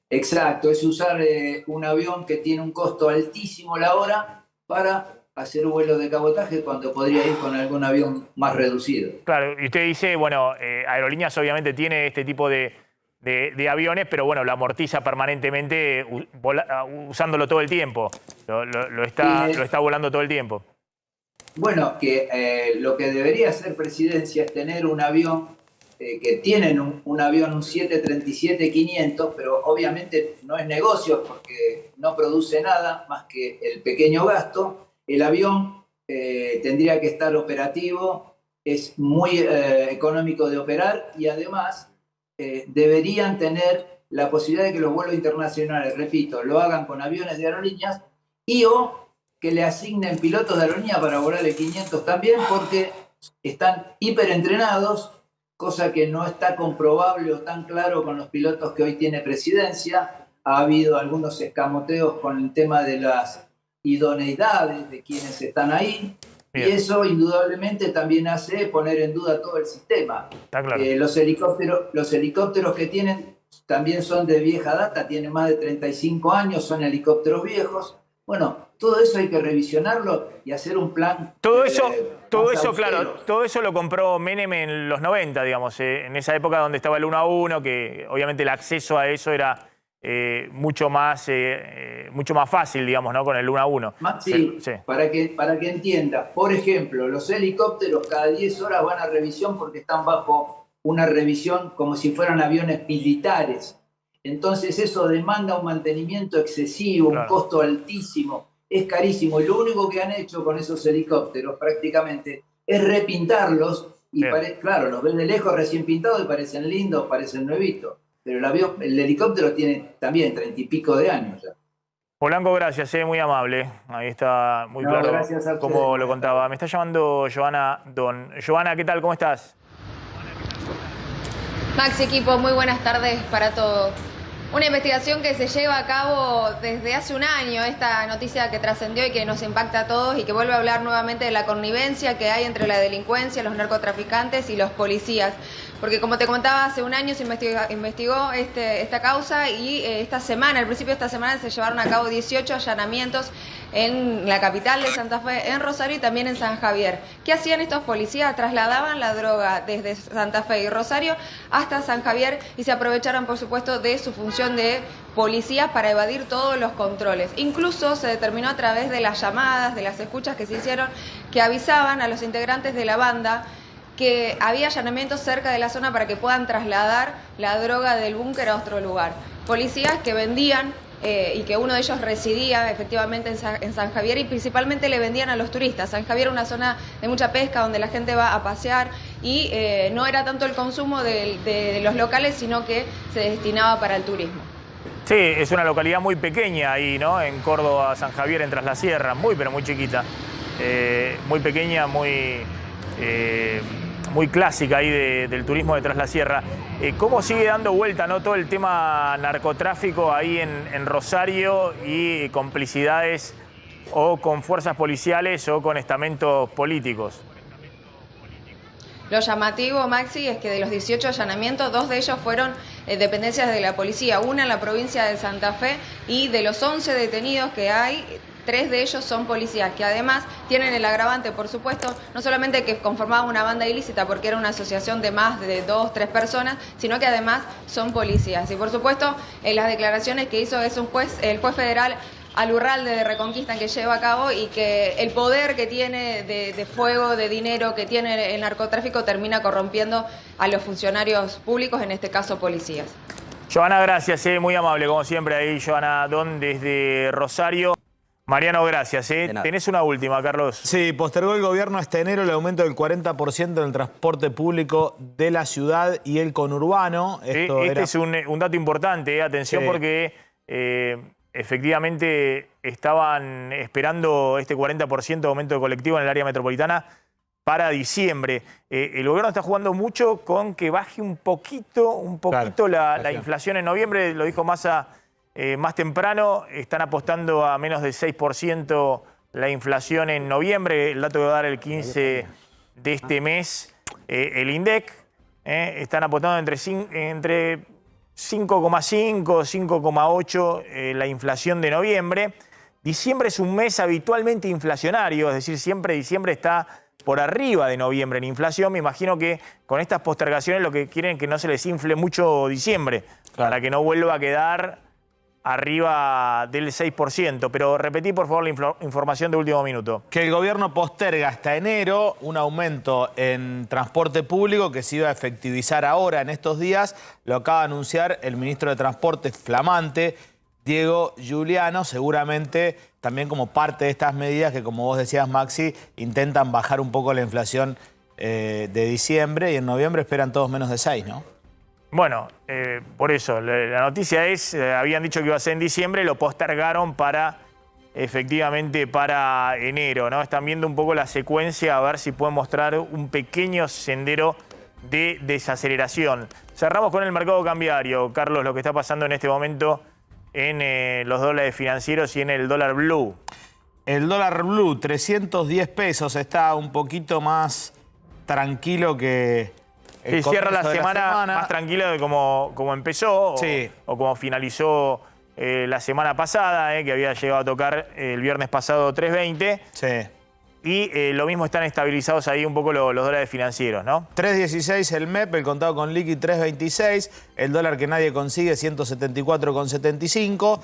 S: Exacto, es usar un avión que tiene un costo altísimo la hora para hacer vuelos de cabotaje cuando podría ir con algún avión más reducido.
A: Claro, y usted dice, bueno, Aerolíneas obviamente tiene este tipo de aviones, pero bueno, lo amortiza permanentemente usándolo todo el tiempo. Lo está volando todo el tiempo.
S: Bueno, que lo que debería hacer Presidencia es tener un avión, que tienen un avión, un 737-500, pero obviamente no es negocio porque no produce nada más que el pequeño gasto. El avión tendría que estar operativo, es muy económico de operar y además deberían tener la posibilidad de que los vuelos internacionales, repito, lo hagan con aviones de Aerolíneas y o que le asignen pilotos de Aerolíneas para volar el 500 también, porque están hiperentrenados, cosa que no está comprobable o tan claro con los pilotos que hoy tiene Presidencia. Ha habido algunos escamoteos con el tema de las idoneidades de quienes están ahí. Bien. Y eso indudablemente también hace poner en duda todo el sistema.
A: Está claro.
S: Los helicópteros que tienen también son de vieja data, tienen más de 35 años, son helicópteros viejos. Bueno, todo eso hay que revisionarlo y hacer un plan.
A: Todo eso, claro, todo eso lo compró Menem en los 90, digamos, en esa época donde estaba el 1 a 1, que obviamente el acceso a eso era mucho más fácil, digamos, ¿no? Con el 1 a 1.
S: Sí. Para que entiendas, por ejemplo, los helicópteros cada 10 horas van a revisión porque están bajo una revisión como si fueran aviones militares. Entonces eso demanda un mantenimiento excesivo, claro, un costo altísimo, es carísimo. Y lo único que han hecho con esos helicópteros prácticamente es repintarlos. Y claro, los ves de lejos recién pintados y parecen lindos, parecen nuevitos. Pero el helicóptero tiene también 30 y pico de años ya.
A: Polanco, gracias, muy amable. Ahí está muy claro como lo contaba. Me está llamando Joana Don. Joana, ¿qué tal? ¿Cómo estás?
T: Maxi, equipo, muy buenas tardes para todos. Una investigación que se lleva a cabo desde hace un año, esta noticia que trascendió y que nos impacta a todos y que vuelve a hablar nuevamente de la connivencia que hay entre la delincuencia, los narcotraficantes y los policías. Porque como te comentaba, hace un año se investigó esta causa y esta semana, al principio de esta semana, se llevaron a cabo 18 allanamientos en la capital de Santa Fe, en Rosario y también en San Javier. ¿Qué hacían estos policías? Trasladaban la droga desde Santa Fe y Rosario hasta San Javier y se aprovecharon, por supuesto, de su función de policía para evadir todos los controles. Incluso se determinó a través de las llamadas, de las escuchas que se hicieron, que avisaban a los integrantes de la banda que había allanamientos cerca de la zona para que puedan trasladar la droga del búnker a otro lugar. Policías que vendían y que uno de ellos residía efectivamente en San Javier y principalmente le vendían a los turistas. San Javier es una zona de mucha pesca donde la gente va a pasear y no era tanto el consumo de los locales, sino que se destinaba para el turismo.
A: Sí, es una localidad muy pequeña ahí, ¿no? En Córdoba, San Javier, en Tras la Sierra, pero muy chiquita. Muy pequeña, muy clásica ahí del turismo de Tras la Sierra. ¿Cómo sigue dando vuelta, ¿no? todo el tema narcotráfico ahí en Rosario y complicidades o con fuerzas policiales o con estamentos políticos?
T: Lo llamativo, Maxi, es que de los 18 allanamientos, 2 de ellos fueron dependencias de la policía, una en la provincia de Santa Fe, y de los 11 detenidos que hay, 3 de ellos son policías, que además tienen el agravante, por supuesto, no solamente que conformaban una banda ilícita porque era una asociación de más de 2, 3 personas, sino que además son policías. Y por supuesto, en las declaraciones que hizo el juez federal Alurralde de Reconquista, que lleva a cabo, y que el poder que tiene de fuego, de dinero que tiene el narcotráfico termina corrompiendo a los funcionarios públicos, en este caso policías.
A: Joana, gracias, muy amable como siempre ahí, Joana Don desde Rosario. Mariano, gracias. Tenés una última, Carlos.
D: Sí, postergó el gobierno hasta enero el aumento del 40% en el transporte público de la ciudad y el conurbano.
A: Es un dato importante, atención, porque efectivamente estaban esperando este 40% de aumento de colectivo en el área metropolitana para diciembre. El gobierno está jugando mucho con que baje un poquito la inflación en noviembre, lo dijo Massa más temprano. Están apostando a menos del 6% la inflación en noviembre, el dato que va a dar el 15 de este mes. El INDEC están apostando entre 5,5, 5,8 la inflación de noviembre. Diciembre es un mes habitualmente inflacionario, es decir, siempre diciembre está por arriba de noviembre en inflación. Me imagino que con estas postergaciones lo que quieren es que no se les infle mucho diciembre, para que no vuelva a quedar arriba del 6%. Pero repetí, por favor, la información de último minuto.
D: Que el gobierno posterga hasta enero un aumento en transporte público que se iba a efectivizar ahora en estos días. Lo acaba de anunciar el ministro de Transporte flamante, Diego Giuliano, seguramente también como parte de estas medidas que, como vos decías, Maxi, intentan bajar un poco la inflación de diciembre, y en noviembre esperan todos menos de 6, ¿no?
A: Bueno, por eso, la noticia es, habían dicho que iba a ser en diciembre, lo postergaron efectivamente para enero, ¿no? Están viendo un poco la secuencia, a ver si pueden mostrar un pequeño sendero de desaceleración. Cerramos con el mercado cambiario. Carlos, lo que está pasando en este momento en los dólares financieros y en el dólar blue.
D: El dólar blue, 310 pesos, está un poquito más tranquilo que...
A: Sí, cierra la semana más tranquila de como empezó
D: sí.
A: o como finalizó la semana pasada, que había llegado a tocar el viernes pasado 3.20.
D: Sí.
A: Y lo mismo están estabilizados ahí un poco los dólares financieros, ¿no?
D: 3.16 el MEP, el contado con liqui 3.26, el dólar que nadie consigue 174,75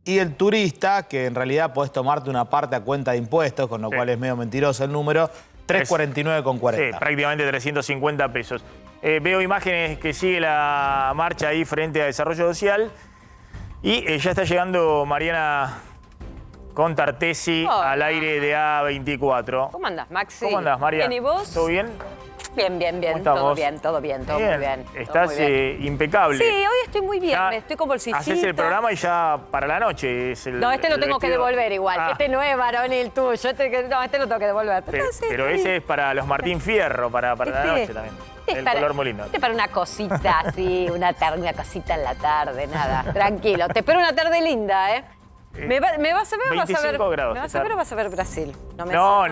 D: y el turista, que en realidad podés tomarte una parte a cuenta de impuestos, con lo cual es medio mentiroso el número, 349,40.
A: Sí, prácticamente 350 pesos. Veo imágenes que sigue la marcha ahí frente a Desarrollo Social y ya está llegando Mariana Contartesi al aire de A24.
U: ¿Cómo andás, Maxi?
A: ¿Cómo andás, María?
U: Bien, ¿y vos?
A: ¿Todo bien?
U: Bien, bien, bien. Todo bien, todo bien, todo muy bien.
A: Estás
U: todo muy bien.
A: impecable.
U: Sí, hoy estoy muy bien, estoy con bolsillito.
A: Haces el programa y ya para la noche es el...
U: No, este lo tengo que devolver igual.
A: Ah.
U: Este no es varonil tuyo. Este lo tengo que devolver.
A: Pero ese es para los Martín Fierro, para la noche también. El color muy lindo.
U: Este para una cosita así, una cosita en la tarde, nada. Tranquilo. Te espero una tarde linda, ¿eh? ¿Me vas a ver o vas a ver?
A: Grados,
U: ¿Me vas a ver o vas a ver Brasil?
A: No,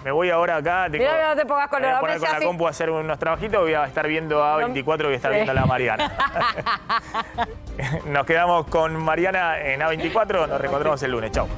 A: me voy ahora acá.
U: Mira, no te pongas con
A: voy a poner con la compu a hacer unos trabajitos. Voy a estar viendo A24 y voy a estar viendo a la Mariana. Nos quedamos con Mariana en A24. Nos reencontramos el lunes. Chau.